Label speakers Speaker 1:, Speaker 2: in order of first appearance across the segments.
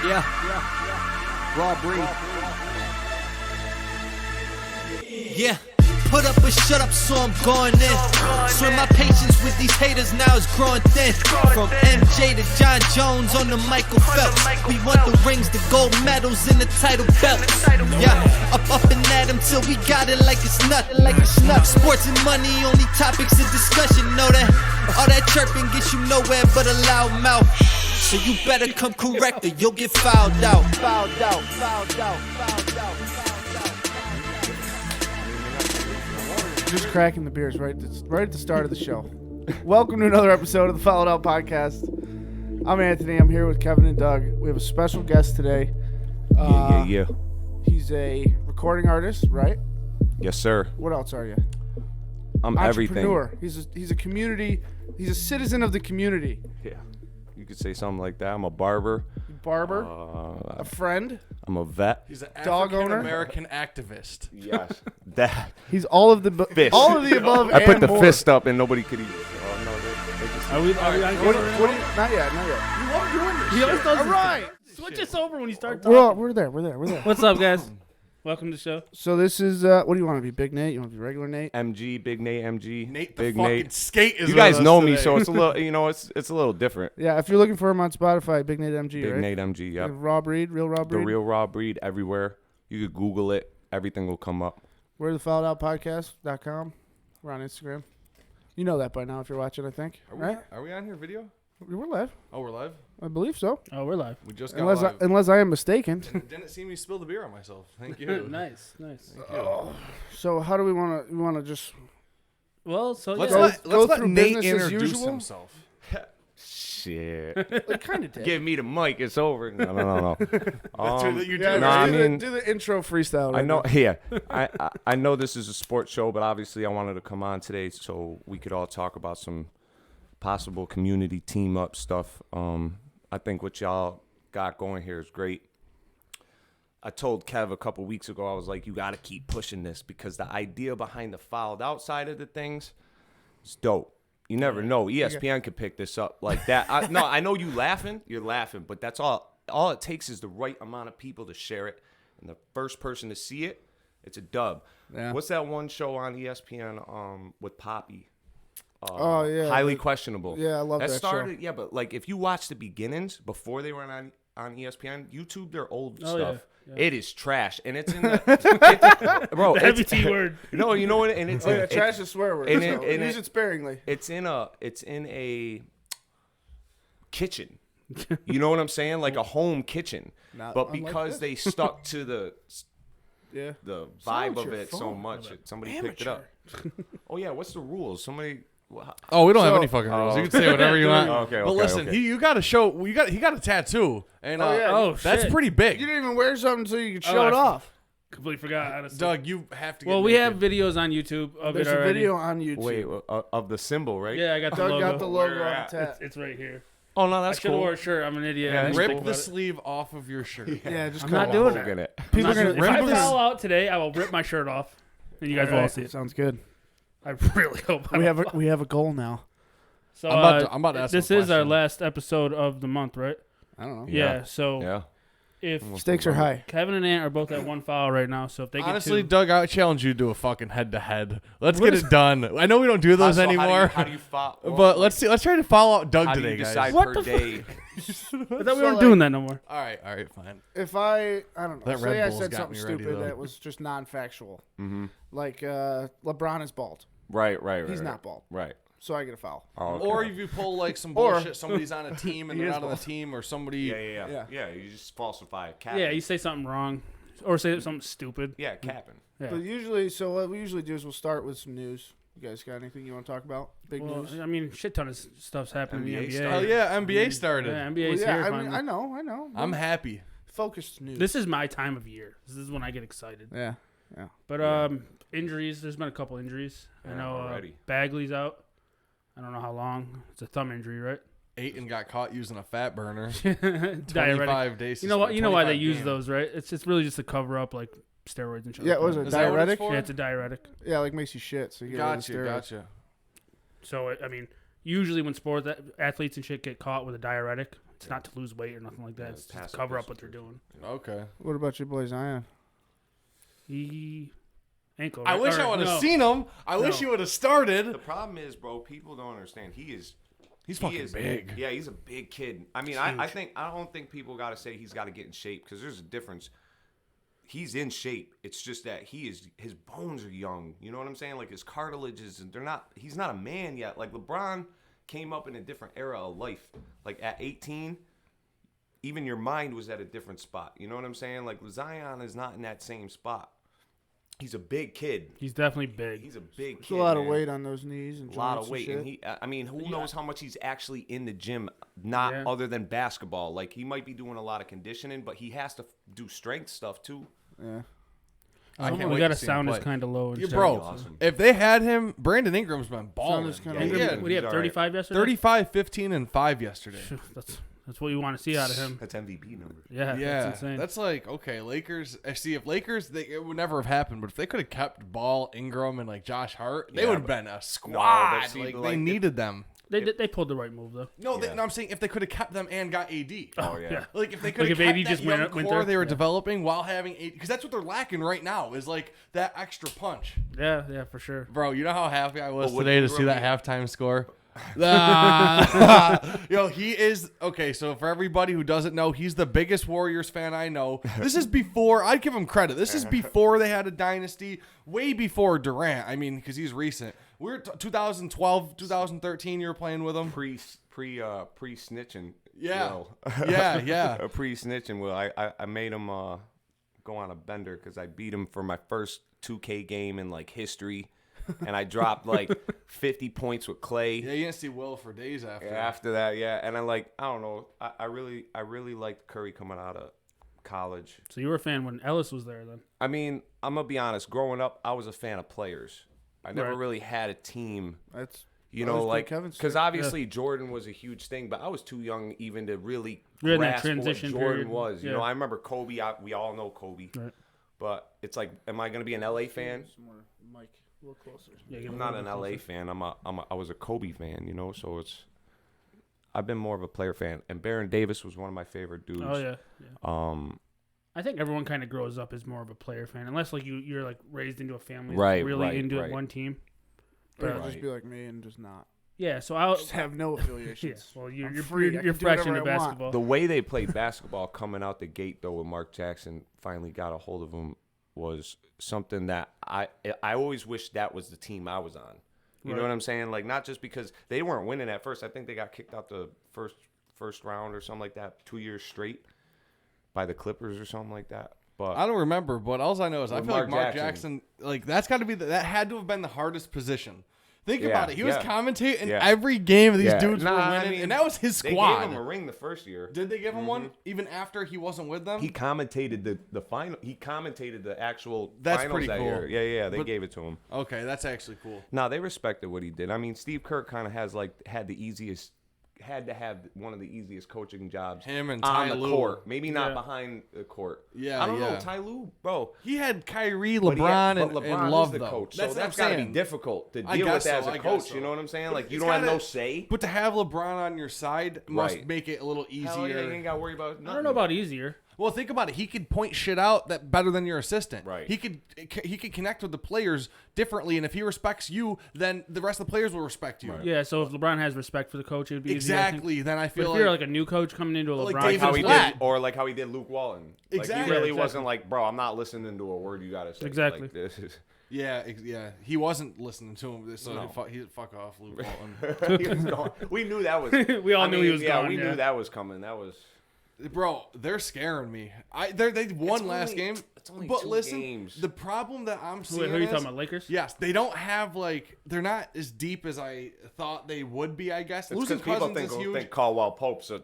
Speaker 1: Yeah. Raw breed. Yeah. Put up or shut up, so I'm going in. Swim my patience with these haters now is growing thin. From MJ to John Jones on the Michael Phelps. We want the rings, the gold medals, and the title belts. Yeah, up and at 'em till we got it like it's nothing. Sports and money, only topics of discussion. Know that all that chirping gets you nowhere but a loud mouth. So you better come correct or you'll get fouled out.
Speaker 2: Just cracking the beers right at the start of the show. Welcome to another episode of the Fouled Out Podcast. I'm Anthony. I'm here with Kevin and Doug. We have a special guest today.
Speaker 3: Yeah.
Speaker 2: He's a recording artist, right?
Speaker 3: Yes, sir.
Speaker 2: What else are you?
Speaker 3: I'm everything.
Speaker 2: Entrepreneur. He's a community. He's a citizen of the community.
Speaker 3: Yeah. You could say something like that. I'm a barber.
Speaker 2: Barber. A friend.
Speaker 3: I'm a vet.
Speaker 4: He's an
Speaker 2: Dog owner?
Speaker 4: African-American activist.
Speaker 3: Yes. That.
Speaker 2: He's all of the
Speaker 3: Fist.
Speaker 2: all of the above.
Speaker 3: I put
Speaker 2: and
Speaker 3: the
Speaker 2: more.
Speaker 3: fist up and nobody could eat it. Oh, no, they just,
Speaker 5: Are we on camera?
Speaker 2: Not yet.
Speaker 4: You love doing this
Speaker 5: He always
Speaker 4: shit.
Speaker 5: does
Speaker 2: All
Speaker 5: this.
Speaker 2: right.
Speaker 5: Switch us over when you start talking.
Speaker 2: We're there.
Speaker 5: What's up, guys? Welcome to the show.
Speaker 2: So this is what do you want to be? Big Nate? You want to be regular Nate?
Speaker 3: MG, Big Nate, MG.
Speaker 4: Nate the
Speaker 3: Big
Speaker 4: fucking
Speaker 3: Nate.
Speaker 4: skate is
Speaker 3: You
Speaker 4: with
Speaker 3: guys
Speaker 4: us
Speaker 3: know me,
Speaker 4: today.
Speaker 3: so it's a little, it's a little different.
Speaker 2: Yeah, if you're looking for him on Spotify, Big Nate MG,
Speaker 3: Big
Speaker 2: right?
Speaker 3: Nate, MG, yep.
Speaker 2: Raw breed, real raw
Speaker 3: The
Speaker 2: breed.
Speaker 3: real raw breed everywhere. You could Google it. Everything will come up.
Speaker 2: We're the fouledoutpodcast.com. We're on Instagram. You know that by now if you're watching, I think. Right?
Speaker 4: Are we on here video?
Speaker 2: We're live.
Speaker 4: Oh, we're live?
Speaker 2: I believe so.
Speaker 5: Oh, we're live.
Speaker 4: We just got live.
Speaker 2: Unless I am mistaken.
Speaker 4: Didn't see me spill the beer on myself. Thank you.
Speaker 5: Nice.
Speaker 2: So how do we want to? We want to just
Speaker 5: Well, so
Speaker 4: Let's
Speaker 5: yeah.
Speaker 4: let
Speaker 2: through
Speaker 4: Nate
Speaker 2: business as
Speaker 4: introduce
Speaker 2: usual?
Speaker 4: himself.
Speaker 3: Shit.
Speaker 2: it kind of did.
Speaker 3: Give me the mic. It's over. No.
Speaker 4: You
Speaker 2: Yeah,
Speaker 3: No, I mean-
Speaker 2: do the intro freestyle.
Speaker 3: I
Speaker 2: right
Speaker 3: know.
Speaker 2: now.
Speaker 3: Yeah, I know this is a sports show, but obviously I wanted to come on today so we could all talk about some possible community team up stuff. I think what y'all got going here is great. I told Kev a couple weeks ago, I was like, you got to keep pushing this because the idea behind the fouled outside of the things is dope. You never know. ESPN could pick this up like that. I know you're laughing, but that's all it takes is the right amount of people to share it. And the first person to see it, it's a dub.
Speaker 2: Yeah.
Speaker 3: What's that one show on ESPN with Poppy?
Speaker 2: Oh, yeah.
Speaker 3: Highly questionable.
Speaker 2: Yeah, I love that show.
Speaker 3: started, yeah, but like if you watch the beginnings before they were on ESPN, YouTube their old
Speaker 5: Oh,
Speaker 3: stuff.
Speaker 5: yeah.
Speaker 3: It is trash, and it's in the bro.
Speaker 5: The heavy
Speaker 3: it's,
Speaker 5: T word.
Speaker 3: No, you know what? And it's
Speaker 2: Oh yeah, trash is a swear word.
Speaker 3: and
Speaker 2: so
Speaker 3: it- and
Speaker 2: use
Speaker 3: it-
Speaker 2: it sparingly.
Speaker 3: it's in a kitchen. You know what I'm saying? Like a home kitchen.
Speaker 2: Not
Speaker 3: But
Speaker 2: unlike
Speaker 3: because
Speaker 2: this.
Speaker 3: they stuck to
Speaker 2: Yeah.
Speaker 3: the
Speaker 2: Sound
Speaker 3: vibe of
Speaker 2: your
Speaker 3: it so
Speaker 2: phone.
Speaker 3: much, somebody picked it up. Oh yeah, what's the rules? Somebody.
Speaker 4: Oh, we don't
Speaker 2: So-
Speaker 4: have any fucking rules. You can say whatever you want.
Speaker 3: Okay,
Speaker 4: But listen,
Speaker 3: okay.
Speaker 4: you got to show. He got a tattoo, and
Speaker 2: Oh, yeah.
Speaker 5: Oh,
Speaker 4: that's
Speaker 5: shit.
Speaker 4: pretty big.
Speaker 2: You didn't even wear something so you could
Speaker 5: Oh,
Speaker 2: show it
Speaker 5: I-
Speaker 2: off.
Speaker 5: Completely forgot. Honestly.
Speaker 4: Doug, you have to. Get
Speaker 5: Well, we
Speaker 4: naked.
Speaker 5: have videos on YouTube of
Speaker 2: There's
Speaker 5: it
Speaker 2: a
Speaker 5: already.
Speaker 2: video on YouTube.
Speaker 3: Wait, of the symbol, right?
Speaker 5: Yeah, I got the
Speaker 2: Doug
Speaker 5: logo.
Speaker 2: got the logo
Speaker 3: Where
Speaker 2: on
Speaker 3: at?
Speaker 2: the tat.
Speaker 5: It's right here.
Speaker 3: Oh no,
Speaker 5: I
Speaker 3: that's
Speaker 5: should have
Speaker 3: cool.
Speaker 5: wore a shirt. I'm an idiot.
Speaker 3: Yeah,
Speaker 5: I didn't
Speaker 4: Rip
Speaker 5: think
Speaker 4: the
Speaker 5: about it.
Speaker 4: sleeve off of your shirt.
Speaker 2: Yeah, just
Speaker 5: I'm
Speaker 2: cut
Speaker 5: not
Speaker 2: it
Speaker 5: doing
Speaker 2: off.
Speaker 5: it.
Speaker 3: it.
Speaker 2: People are gonna.
Speaker 5: If I
Speaker 4: Rip the-
Speaker 5: foul out today, I will rip my shirt off, and you guys will all see it.
Speaker 2: Sounds good.
Speaker 5: I really hope I don't
Speaker 2: We have a goal now.
Speaker 5: So
Speaker 4: I'm about to ask
Speaker 5: this
Speaker 4: him a
Speaker 5: is our
Speaker 4: question.
Speaker 5: last episode of the month, right?
Speaker 2: I don't know.
Speaker 5: Yeah. So
Speaker 3: Yeah.
Speaker 5: if
Speaker 2: Stakes are high.
Speaker 5: Kevin and Ant are both at one foul right now, so if they get
Speaker 4: Honestly,
Speaker 5: two,
Speaker 4: Doug, I challenge you to a fucking head-to-head. Let's get it done. I know we don't do those anymore,
Speaker 3: How do you follow?
Speaker 4: but let's see. Let's try to follow out Doug
Speaker 3: How do
Speaker 4: today,
Speaker 3: you
Speaker 4: guys.
Speaker 3: decide
Speaker 5: What
Speaker 3: per
Speaker 5: the
Speaker 3: day?
Speaker 5: I thought we
Speaker 2: So,
Speaker 5: weren't
Speaker 2: like-
Speaker 5: doing that no more.
Speaker 4: All right, fine.
Speaker 2: If I don't know.
Speaker 4: That
Speaker 2: Say
Speaker 4: Red
Speaker 2: I
Speaker 4: Bull's
Speaker 2: said
Speaker 4: got
Speaker 2: something
Speaker 4: me ready,
Speaker 2: stupid
Speaker 4: though.
Speaker 2: that was just non-factual.
Speaker 3: Mm-hmm.
Speaker 2: Like LeBron is bald.
Speaker 3: Right.
Speaker 2: He's not bald,
Speaker 3: Right.
Speaker 2: so I get a foul.
Speaker 3: Oh, okay.
Speaker 4: Or if you pull like some
Speaker 2: Or-
Speaker 4: bullshit, somebody's on a team and
Speaker 2: He
Speaker 4: they're
Speaker 2: is
Speaker 4: not on the
Speaker 2: bald.
Speaker 4: team, or somebody.
Speaker 3: Yeah. You just falsify a cap.
Speaker 5: Yeah, you say something wrong, or say something stupid.
Speaker 3: Yeah, capping.
Speaker 5: Yeah.
Speaker 2: But usually, so what we usually do is we'll start with some news. You guys got anything you want to talk about? Big
Speaker 5: Well,
Speaker 2: news?
Speaker 5: I mean, shit ton of stuff's happening in
Speaker 3: NBA
Speaker 5: the NBA.
Speaker 3: stuff.
Speaker 4: Hell yeah, NBA started.
Speaker 5: Yeah,
Speaker 2: Well,
Speaker 5: NBA's
Speaker 2: yeah,
Speaker 5: here
Speaker 2: I
Speaker 5: finally.
Speaker 2: mean, I know.
Speaker 4: I'm happy.
Speaker 2: Focused news.
Speaker 5: This is my time of year. This is when I get excited.
Speaker 2: Yeah.
Speaker 5: But injuries. There's been a couple injuries. I
Speaker 3: Yeah,
Speaker 5: know
Speaker 3: already.
Speaker 5: Bagley's out. I don't know how long. It's a thumb injury, right?
Speaker 4: Aiton got caught using a fat burner.
Speaker 5: Diuretic.
Speaker 4: 25 days.
Speaker 5: You know what? You know why they
Speaker 4: 25
Speaker 5: use
Speaker 4: games.
Speaker 5: those, right? It's really just to cover up like steroids and shit.
Speaker 2: Yeah,
Speaker 5: like
Speaker 2: what was
Speaker 5: that.
Speaker 2: it?
Speaker 4: Is that what it's
Speaker 2: Diuretic?
Speaker 4: for?
Speaker 5: Yeah, it's a diuretic.
Speaker 2: Yeah, like makes you shit. So you get rid of the steroids.
Speaker 4: Gotcha.
Speaker 5: So I mean, usually when sports athletes and shit get caught with a diuretic, It's not to lose weight or nothing like that.
Speaker 3: Yeah,
Speaker 5: It's just
Speaker 3: passive
Speaker 5: to cover up what they're
Speaker 3: aggressive.
Speaker 5: doing.
Speaker 4: Okay.
Speaker 2: What about your boy Zion?
Speaker 5: He ankle.
Speaker 4: I
Speaker 5: right?
Speaker 4: wish
Speaker 5: Or,
Speaker 4: I would have
Speaker 5: no.
Speaker 4: seen him. I wish he would have started.
Speaker 3: The problem is, bro, people don't understand. He's
Speaker 4: fucking big.
Speaker 3: Yeah, he's a big kid. I mean, I don't think people got to say he's got to get in shape because there's a difference. He's in shape. It's just that his bones are young. You know what I'm saying? Like his cartilages, and he's not a man yet. Like LeBron came up in a different era of life. Like at 18, even your mind was at a different spot. You know what I'm saying? Like Zion is not in that same spot. He's a big kid.
Speaker 5: He's definitely big.
Speaker 3: He's a big
Speaker 2: There's
Speaker 3: kid.
Speaker 2: a lot of
Speaker 3: man.
Speaker 2: weight on those knees and
Speaker 3: A lot
Speaker 2: joints
Speaker 3: of weight,
Speaker 2: and
Speaker 3: and
Speaker 2: shit.
Speaker 3: I mean, who knows how much he's actually in the gym, not
Speaker 5: Yeah.
Speaker 3: other than basketball. Like he might be doing a lot of conditioning, but he has to do strength stuff too.
Speaker 2: Yeah.
Speaker 4: I can't
Speaker 5: we
Speaker 4: wait
Speaker 5: got
Speaker 4: to
Speaker 5: to
Speaker 4: see him
Speaker 5: sound is
Speaker 4: play.
Speaker 5: kind of low.
Speaker 4: Yeah,
Speaker 5: And
Speaker 4: bro,
Speaker 3: awesome.
Speaker 4: if they had him, Brandon Ingram's been balling.
Speaker 2: is kinda
Speaker 4: Yeah,
Speaker 2: weird.
Speaker 4: he
Speaker 5: Ingram,
Speaker 4: had
Speaker 5: what do you have?
Speaker 3: He's all right.
Speaker 5: 35 yesterday.
Speaker 4: 35, 15, and 5 yesterday.
Speaker 5: That's what you want to see out of him.
Speaker 3: That's MVP numbers.
Speaker 5: Yeah,
Speaker 4: Yeah,
Speaker 5: that's insane.
Speaker 4: that's like, okay, Lakers. I see if Lakers, it would never have happened. But if they could have kept Ball, Ingram, and like Josh Hart, they
Speaker 3: Yeah,
Speaker 4: would have
Speaker 3: but-
Speaker 4: been a squad.
Speaker 3: but see,
Speaker 4: like
Speaker 3: like,
Speaker 4: they
Speaker 3: if-
Speaker 4: needed them.
Speaker 5: They pulled the right move though.
Speaker 4: No,
Speaker 3: Yeah.
Speaker 4: no, I'm saying if they could have kept them and got AD.
Speaker 3: Oh yeah.
Speaker 4: Like if they could have
Speaker 5: if
Speaker 4: kept
Speaker 5: AD
Speaker 4: that
Speaker 5: just
Speaker 4: young
Speaker 5: went
Speaker 4: core
Speaker 5: there,
Speaker 4: they were
Speaker 5: yeah.
Speaker 4: developing while having AD, because that's what they're lacking right now is like that extra punch.
Speaker 5: Yeah, for sure.
Speaker 4: Bro, you know how happy I was
Speaker 3: But would
Speaker 4: today to see
Speaker 3: Ingram
Speaker 4: that
Speaker 3: be-
Speaker 4: halftime score? Yo, he is okay. So for everybody who doesn't know, he's the biggest Warriors fan I know. This is before I'd give him credit. This is before they had a dynasty, way before Durant. I mean, because he's recent. We're 2012, 2013. You were playing with him.
Speaker 3: Pre snitching.
Speaker 4: Yeah. Yeah.
Speaker 3: Pre snitching. Well, I made him go on a bender because I beat him for my first 2K game in like history, and I dropped like 50 points with Clay.
Speaker 4: Yeah, you didn't see Will for days after.
Speaker 3: After that, yeah, and I don't know. I really liked Curry coming out of college.
Speaker 5: So you were a fan when Ellis was there then?
Speaker 3: I mean, I'm gonna be honest. Growing up, I was a fan of players. I never
Speaker 5: Right.
Speaker 3: really had a team.
Speaker 2: That's
Speaker 3: You
Speaker 2: that
Speaker 3: know,
Speaker 2: was
Speaker 3: like
Speaker 2: Kevin's
Speaker 3: because
Speaker 2: thing.
Speaker 3: obviously Jordan was a huge thing, but I was too young even to really
Speaker 5: You're in that
Speaker 3: grasp what
Speaker 5: transition
Speaker 3: Jordan
Speaker 5: period.
Speaker 3: was. You
Speaker 5: Yeah.
Speaker 3: know, I remember Kobe. We all know Kobe,
Speaker 5: Right.
Speaker 3: but it's like, am I gonna be an LA fan?
Speaker 2: Mike, a little closer.
Speaker 5: Yeah,
Speaker 3: I'm not an LA fan. I was a Kobe fan. You know, so I've been more of a player fan. And Baron Davis was one of my favorite dudes.
Speaker 5: Oh yeah.
Speaker 3: I
Speaker 5: think everyone kind of grows up as more of a player fan, unless like you're like raised into a family,
Speaker 3: Right,
Speaker 5: that's really
Speaker 3: right,
Speaker 5: into
Speaker 3: right.
Speaker 5: one team.
Speaker 2: Or
Speaker 5: But
Speaker 2: just be like me and just not.
Speaker 5: yeah, so I'll
Speaker 2: Just have no
Speaker 5: yeah.
Speaker 2: affiliations.
Speaker 5: Well,
Speaker 2: I'm
Speaker 5: you're
Speaker 2: free. I
Speaker 5: you're
Speaker 2: can do
Speaker 5: fresh
Speaker 2: whatever
Speaker 5: into
Speaker 2: I want.
Speaker 5: basketball.
Speaker 3: The way they played basketball coming out the gate, though, when Mark Jackson finally got a hold of him, was something that I always wished that was the team I was on. You know
Speaker 5: Right.
Speaker 3: what I'm saying? Like, not just because they weren't winning at first. I think they got kicked out the first round or something like that 2 years straight by the Clippers or something like that. But
Speaker 4: I don't remember, but all I know is I
Speaker 3: With
Speaker 4: feel like
Speaker 3: Mark
Speaker 4: Mark Jackson, like that's got to be that had to have been the hardest position. Think
Speaker 3: Yeah,
Speaker 4: about it. He was
Speaker 3: yeah.
Speaker 4: commentating
Speaker 3: Yeah.
Speaker 4: every game these
Speaker 3: Yeah.
Speaker 4: dudes
Speaker 3: Nah,
Speaker 4: were
Speaker 3: I
Speaker 4: winning,
Speaker 3: mean,
Speaker 4: and that was his
Speaker 3: they
Speaker 4: squad.
Speaker 3: gave him a ring the first year.
Speaker 4: Did they give him one even after he wasn't with them?
Speaker 3: He commentated the final. He commentated the actual
Speaker 4: That's
Speaker 3: finals
Speaker 4: pretty
Speaker 3: that
Speaker 4: cool.
Speaker 3: year. Yeah, they
Speaker 4: But-
Speaker 3: gave it to him.
Speaker 4: Okay, that's actually cool.
Speaker 3: No, they respected what he did. I mean, Steve Kerr kind of had to have one of the easiest coaching jobs.
Speaker 4: Him and
Speaker 3: on
Speaker 4: Ty
Speaker 3: the
Speaker 4: Lue.
Speaker 3: court, maybe not
Speaker 5: Yeah.
Speaker 3: behind the court.
Speaker 4: Yeah,
Speaker 3: I don't know,
Speaker 4: yeah.
Speaker 3: Ty Lue, bro.
Speaker 4: He had Kyrie,
Speaker 3: But
Speaker 4: LeBron,
Speaker 3: but
Speaker 4: and
Speaker 3: LeBron
Speaker 4: Love
Speaker 3: is the
Speaker 4: though.
Speaker 3: coach,
Speaker 4: That's
Speaker 3: so
Speaker 4: what
Speaker 3: that's
Speaker 4: I'm
Speaker 3: got to be
Speaker 4: saying.
Speaker 3: difficult to
Speaker 4: I
Speaker 3: deal
Speaker 4: guess
Speaker 3: with
Speaker 4: so,
Speaker 3: as
Speaker 4: I
Speaker 3: a
Speaker 4: guess
Speaker 3: coach.
Speaker 4: so.
Speaker 3: You know what I'm saying?
Speaker 4: But
Speaker 3: Like, you
Speaker 4: it's
Speaker 3: don't have no
Speaker 4: gotta-
Speaker 3: say.
Speaker 4: But to have LeBron on your side must
Speaker 3: Right.
Speaker 4: make it a little easier.
Speaker 3: Hell yeah, you ain't got to worry about nothing.
Speaker 5: I don't know about easier.
Speaker 4: Well, think about it. He could point shit out that better than your assistant.
Speaker 3: Right.
Speaker 4: He could connect with the players differently, and if he respects you, then the rest of the players will respect you.
Speaker 5: Yeah, so if LeBron has respect for the coach, it would be easier, I think.
Speaker 4: Exactly. Then I
Speaker 5: But
Speaker 4: feel
Speaker 5: if you're like a new coach coming into a
Speaker 4: Like
Speaker 5: LeBron,
Speaker 4: David
Speaker 3: How he
Speaker 4: Blatt.
Speaker 3: did, or like how he did Luke Walton. Like,
Speaker 4: Exactly.
Speaker 3: he really
Speaker 5: Yeah,
Speaker 3: wasn't like, bro, I'm not listening to a word you got to say.
Speaker 5: Exactly.
Speaker 3: Like, this is.
Speaker 4: yeah. He wasn't listening to him, so
Speaker 3: No.
Speaker 4: he fuck off, Luke Walton.
Speaker 3: He was gone. We knew that was.
Speaker 5: We all knew he was gone,
Speaker 3: We
Speaker 5: yeah.
Speaker 3: knew that was coming. That was.
Speaker 4: Bro, they're scaring me. They won
Speaker 3: It's
Speaker 4: last
Speaker 3: only-
Speaker 4: game.
Speaker 3: it's only
Speaker 4: but
Speaker 3: 2
Speaker 4: listen,
Speaker 3: games.
Speaker 4: the problem that I'm seeing
Speaker 5: Wait, who are you
Speaker 4: is-
Speaker 5: talking about, Lakers?
Speaker 4: Yes, they don't have they're not as deep as I thought they would be. I guess
Speaker 3: It's
Speaker 4: losing
Speaker 3: because people
Speaker 4: Cousins is huge.
Speaker 3: think Caldwell Pope's a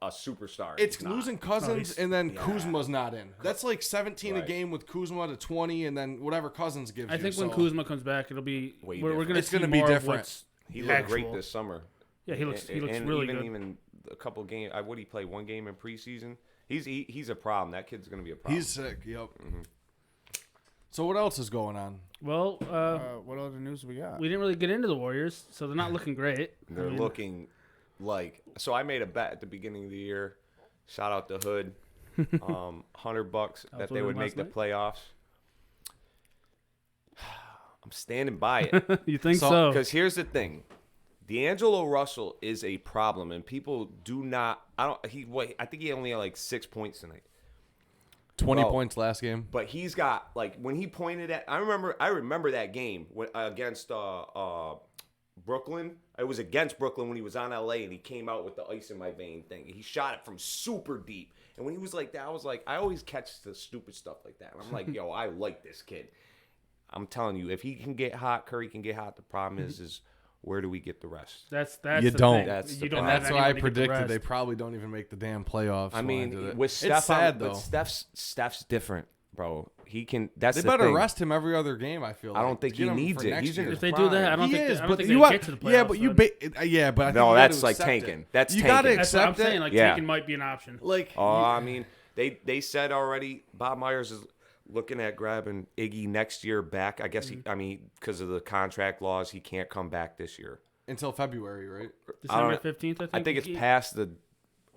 Speaker 3: superstar.
Speaker 4: It's
Speaker 3: He's not.
Speaker 4: losing Cousins
Speaker 5: he's-
Speaker 4: and then Kuzma's not in. That's like 17 a
Speaker 3: Right.
Speaker 4: game with Kuzma to 20, and then whatever Cousins gives
Speaker 5: I
Speaker 4: you.
Speaker 5: think when
Speaker 4: so-
Speaker 5: Kuzma comes back, it'll be
Speaker 3: Way
Speaker 5: we're
Speaker 3: different.
Speaker 5: gonna
Speaker 4: It's
Speaker 5: see
Speaker 4: gonna be
Speaker 5: more
Speaker 4: different.
Speaker 5: Of what's
Speaker 3: He looked great
Speaker 5: actual.
Speaker 3: this summer.
Speaker 5: Yeah, he looks
Speaker 3: And
Speaker 5: really
Speaker 3: even,
Speaker 5: good.
Speaker 3: Even a couple games. What did he play? One game in preseason. He's a problem. That kid's gonna be a problem.
Speaker 4: He's sick. Yep. So what else is going on?
Speaker 5: Well,
Speaker 2: What other news we got?
Speaker 5: we didn't really get into the Warriors, so they're not looking great.
Speaker 3: They're looking like, so I made a bet at the beginning of the year. Shout out to Hood. $100 that they would make the playoffs. I'm standing by it.
Speaker 5: You think so?
Speaker 3: Because here's the thing. D'Angelo Russell is a problem, and people do not. I think he only had like 6 points tonight.
Speaker 4: 20
Speaker 3: Bro.
Speaker 4: points last game.
Speaker 3: But he's got, like, when he pointed at, I remember that game against Brooklyn. It was against Brooklyn when he was on LA and he came out with the ice in my vein thing. He shot it from super deep. And when he was like that, I was like, I always catch the stupid stuff like that. And I'm like, yo, I like this kid. I'm telling you, if he can get hot, Curry can get hot. The problem is where do we get the rest?
Speaker 5: That's
Speaker 4: You
Speaker 5: the
Speaker 4: don't.
Speaker 5: thing.
Speaker 3: That's the
Speaker 5: you don't
Speaker 3: problem.
Speaker 5: have
Speaker 4: That's why I
Speaker 5: anyone to get the
Speaker 4: predicted they
Speaker 5: rest.
Speaker 4: probably don't even make the damn playoffs.
Speaker 3: I
Speaker 4: when
Speaker 3: mean,
Speaker 4: did it.
Speaker 3: with Steph,
Speaker 4: it's sad though.
Speaker 3: but Steph's different, bro. He can. That's
Speaker 4: They
Speaker 3: the
Speaker 4: better
Speaker 3: thing.
Speaker 4: rest him every other game. I feel.
Speaker 3: I don't
Speaker 4: like,
Speaker 3: think
Speaker 4: to get
Speaker 3: he
Speaker 4: him
Speaker 3: needs
Speaker 4: for
Speaker 3: it.
Speaker 4: next
Speaker 3: He's in
Speaker 4: year.
Speaker 3: his
Speaker 5: If they
Speaker 3: prime.
Speaker 5: do that, I don't
Speaker 4: He
Speaker 5: think
Speaker 4: is,
Speaker 5: I don't
Speaker 4: but
Speaker 5: think
Speaker 4: you
Speaker 5: they
Speaker 4: what?
Speaker 5: get to the playoffs.
Speaker 4: Yeah, but you.
Speaker 5: then.
Speaker 4: Yeah, but I think
Speaker 3: No,
Speaker 4: you
Speaker 3: that's
Speaker 4: gotta
Speaker 3: like
Speaker 4: accept it.
Speaker 3: tanking. That's
Speaker 4: You
Speaker 3: tanking.
Speaker 4: gotta
Speaker 5: That's what I'm
Speaker 4: accept it.
Speaker 5: saying. Like
Speaker 3: Yeah.
Speaker 5: taking might be an option.
Speaker 4: Like,
Speaker 3: I mean, they said already. Bob Myers is looking at grabbing Iggy next year back. I guess because of the contract laws, he can't come back this year.
Speaker 4: until February, right?
Speaker 5: December 15th.
Speaker 3: I think it's past the.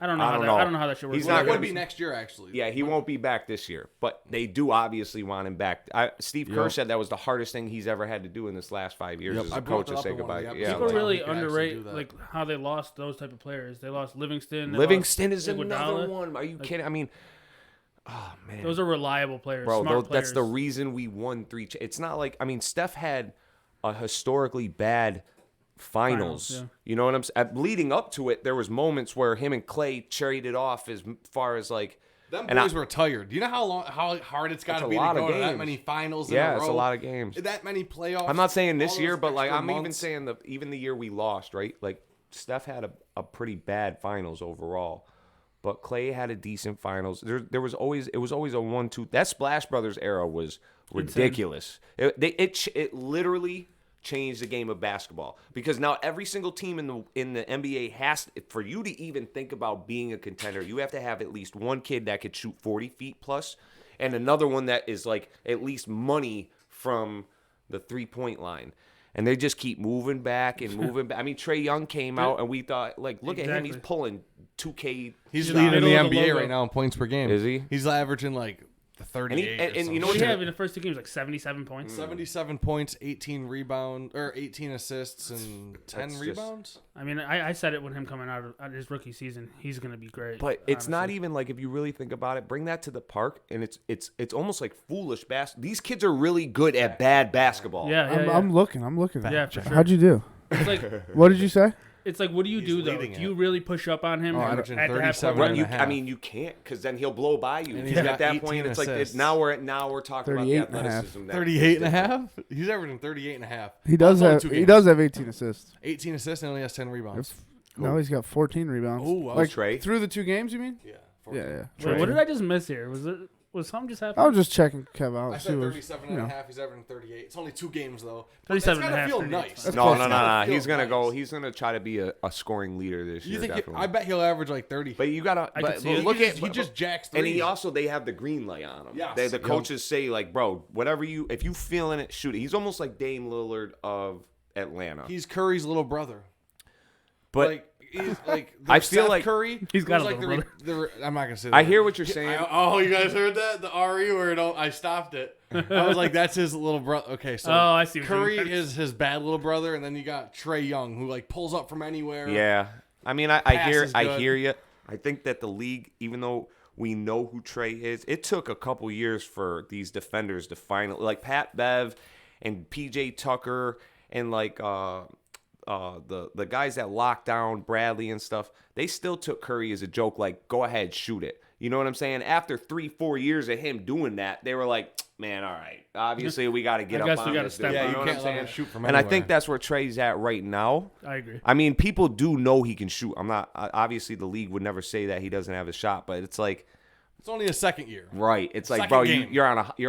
Speaker 5: I don't know.
Speaker 3: I don't know.
Speaker 5: I don't know how that should work.
Speaker 3: He's
Speaker 4: Well,
Speaker 3: not
Speaker 4: it
Speaker 3: gonna
Speaker 4: would be
Speaker 3: be-
Speaker 4: next year, actually.
Speaker 3: Yeah, he won't be back this year, but they do obviously want him back. Steve Kerr said that was the hardest thing he's ever had to do in this last 5 years
Speaker 4: Yep.
Speaker 3: as
Speaker 4: I
Speaker 3: a
Speaker 4: brought
Speaker 3: coach
Speaker 4: that
Speaker 3: to
Speaker 4: up
Speaker 3: say
Speaker 4: in one of the
Speaker 3: goodbye.
Speaker 4: episodes.
Speaker 3: Yeah,
Speaker 5: People
Speaker 4: like-
Speaker 5: really
Speaker 4: He could actually
Speaker 5: underrate
Speaker 4: do that.
Speaker 5: like how they lost those type of players. They lost Livingston. They
Speaker 3: Livingston
Speaker 5: lost
Speaker 3: is another
Speaker 5: Iguodala.
Speaker 3: one. Are you kidding? I mean, oh man,
Speaker 5: Those are reliable players.
Speaker 3: bro,
Speaker 5: smart
Speaker 3: that's the
Speaker 5: players.
Speaker 3: reason we won 3. It's not like Steph had a historically bad finals.
Speaker 5: Yeah.
Speaker 3: You know what I'm saying? Leading up to it, there was moments where him and Clay cherried it off as far as like.
Speaker 4: Them
Speaker 3: and
Speaker 4: boys were tired. Do you know how hard it's got
Speaker 3: That's
Speaker 4: to
Speaker 3: a
Speaker 4: be to
Speaker 3: lot of
Speaker 4: go to that
Speaker 3: games.
Speaker 4: many finals in a
Speaker 3: Yeah,
Speaker 4: row?
Speaker 3: it's a lot of games.
Speaker 4: That many playoffs.
Speaker 3: I'm not saying
Speaker 4: all
Speaker 3: this
Speaker 4: those
Speaker 3: year, but like
Speaker 4: extra
Speaker 3: I'm even
Speaker 4: months.
Speaker 3: saying even the year we lost, right? Like Steph had a pretty bad finals overall, but Clay had a decent finals. There was always a 1-2. That Splash Brothers era was ridiculous. It literally changed the game of basketball because now every single team in the NBA has for you to even think about being a contender, you have to have at least one kid that could shoot 40 feet plus, and another one that is like at least money from the 3-point line. And they just keep moving back and moving back. I mean, Trae Young came out, and we thought, like, look at him. He's
Speaker 5: Exactly.
Speaker 3: pulling 2K.
Speaker 4: He's
Speaker 5: He's
Speaker 4: leading the
Speaker 5: middle of the
Speaker 4: NBA
Speaker 5: logo.
Speaker 4: right now in points per game.
Speaker 3: Is he?
Speaker 4: He's averaging like the
Speaker 3: And
Speaker 4: 38.
Speaker 3: and you know
Speaker 5: What
Speaker 3: what?
Speaker 5: did he have in the first two games? Like 77 points.
Speaker 4: 77 points, 18 rebounds, or 18 assists, and 10
Speaker 3: that's just-
Speaker 4: rebounds.
Speaker 5: I mean, I said it when him coming out of his rookie season. He's going to be great.
Speaker 3: But it's not
Speaker 5: honestly.
Speaker 3: even like if you really think about it, bring that to the park, and it's almost like foolish basketball. These kids are really good at bad basketball.
Speaker 5: Yeah, yeah.
Speaker 2: I'm looking.
Speaker 5: Yeah, for sure.
Speaker 2: How'd you do?
Speaker 5: It's like
Speaker 2: What did you say?
Speaker 5: it's like what do you
Speaker 4: He's
Speaker 5: do though?
Speaker 4: leading
Speaker 5: Do
Speaker 4: it.
Speaker 5: you really push up on him?
Speaker 4: Averaging
Speaker 5: at the half
Speaker 4: 37
Speaker 5: court?
Speaker 4: and
Speaker 3: Right,
Speaker 4: a half.
Speaker 3: you can't, because then he'll blow by you.
Speaker 4: And he's
Speaker 3: At
Speaker 4: got
Speaker 3: that
Speaker 4: 18
Speaker 3: point, it's like
Speaker 4: assists.
Speaker 3: now we're talking about the
Speaker 2: 38 and a half.
Speaker 3: athleticism. that-
Speaker 4: 38 and a half? He's averaging 38 and a half.
Speaker 2: He does
Speaker 4: That's only
Speaker 2: have.
Speaker 4: 2
Speaker 2: He
Speaker 4: games.
Speaker 2: does have 18 assists.
Speaker 4: 18 assists and only has 10 rebounds.
Speaker 2: Now he's got 14 rebounds.
Speaker 4: Ooh, wow.
Speaker 2: like
Speaker 3: Trae?
Speaker 2: through the 2 games, you mean?
Speaker 4: Yeah.
Speaker 2: Yeah.
Speaker 5: Wait, what did I just miss here? Was something just happening?
Speaker 2: I was just checking Kev out.
Speaker 4: I
Speaker 2: see
Speaker 4: said
Speaker 2: what-
Speaker 4: 37
Speaker 2: you
Speaker 4: and a
Speaker 2: know.
Speaker 4: half. He's averaging 38. It's only 2 games, though.
Speaker 5: 37
Speaker 4: That's
Speaker 5: and a
Speaker 4: gotta
Speaker 5: half,
Speaker 4: feel
Speaker 5: 38.
Speaker 4: nice.
Speaker 2: That's
Speaker 3: No,
Speaker 2: close.
Speaker 3: no.
Speaker 4: Gotta feel
Speaker 3: He's gonna
Speaker 4: nice.
Speaker 3: go. He's gonna try to be a scoring leader this
Speaker 4: You
Speaker 3: year.
Speaker 4: think?
Speaker 3: Definitely.
Speaker 4: I bet he'll average like 30.
Speaker 3: But you gotta.
Speaker 5: I
Speaker 3: But
Speaker 5: could see it.
Speaker 3: look at
Speaker 4: He just jacks
Speaker 3: And
Speaker 4: threes.
Speaker 3: he also they have the green light on him.
Speaker 4: Yes.
Speaker 3: The
Speaker 4: Yep.
Speaker 3: coaches say like, bro, whatever if you feeling it, shoot it. He's almost like Dame Lillard of Atlanta.
Speaker 4: He's Curry's little brother.
Speaker 3: But
Speaker 4: like, he's like
Speaker 3: I feel
Speaker 4: Seth
Speaker 3: like-
Speaker 4: Curry.
Speaker 5: He's got
Speaker 4: who's
Speaker 5: a
Speaker 4: like
Speaker 5: little
Speaker 4: I'm not gonna say that.
Speaker 3: I hear what you're saying.
Speaker 4: Oh, you guys heard that? The RE word. I stopped it. I was like, that's his little brother. Okay, so
Speaker 5: Oh, I see what you
Speaker 4: Curry
Speaker 5: mean.
Speaker 4: is his bad little brother, and then you got Trae Young, who like pulls up from anywhere.
Speaker 3: Yeah, I mean, I
Speaker 4: Pass is good.
Speaker 3: hear you. I think that the league, even though we know who Trae is, it took a couple years for these defenders to finally, like Pat Bev and PJ Tucker and like the guys that locked down Bradley and stuff. They still took Curry as a joke, like go ahead, shoot it. You know what I'm saying? After 3-4 years of him doing that, they were like, man, all right, obviously we got to get
Speaker 5: I
Speaker 3: up
Speaker 5: guess
Speaker 3: on
Speaker 5: we gotta
Speaker 3: this.
Speaker 5: step
Speaker 3: dude.
Speaker 5: up.
Speaker 4: Yeah, you
Speaker 3: know what
Speaker 4: can't
Speaker 3: I'm
Speaker 4: let
Speaker 3: saying?
Speaker 4: him shoot from
Speaker 3: And I
Speaker 4: anywhere.
Speaker 3: think that's where Trey's at right now.
Speaker 5: I agree.
Speaker 3: I mean, people do know he can shoot. I'm not obviously the league would never say that he doesn't have a shot, but it's like
Speaker 4: It's only his second year.
Speaker 3: right. It's like,
Speaker 4: Second
Speaker 3: bro,
Speaker 4: game.
Speaker 3: you're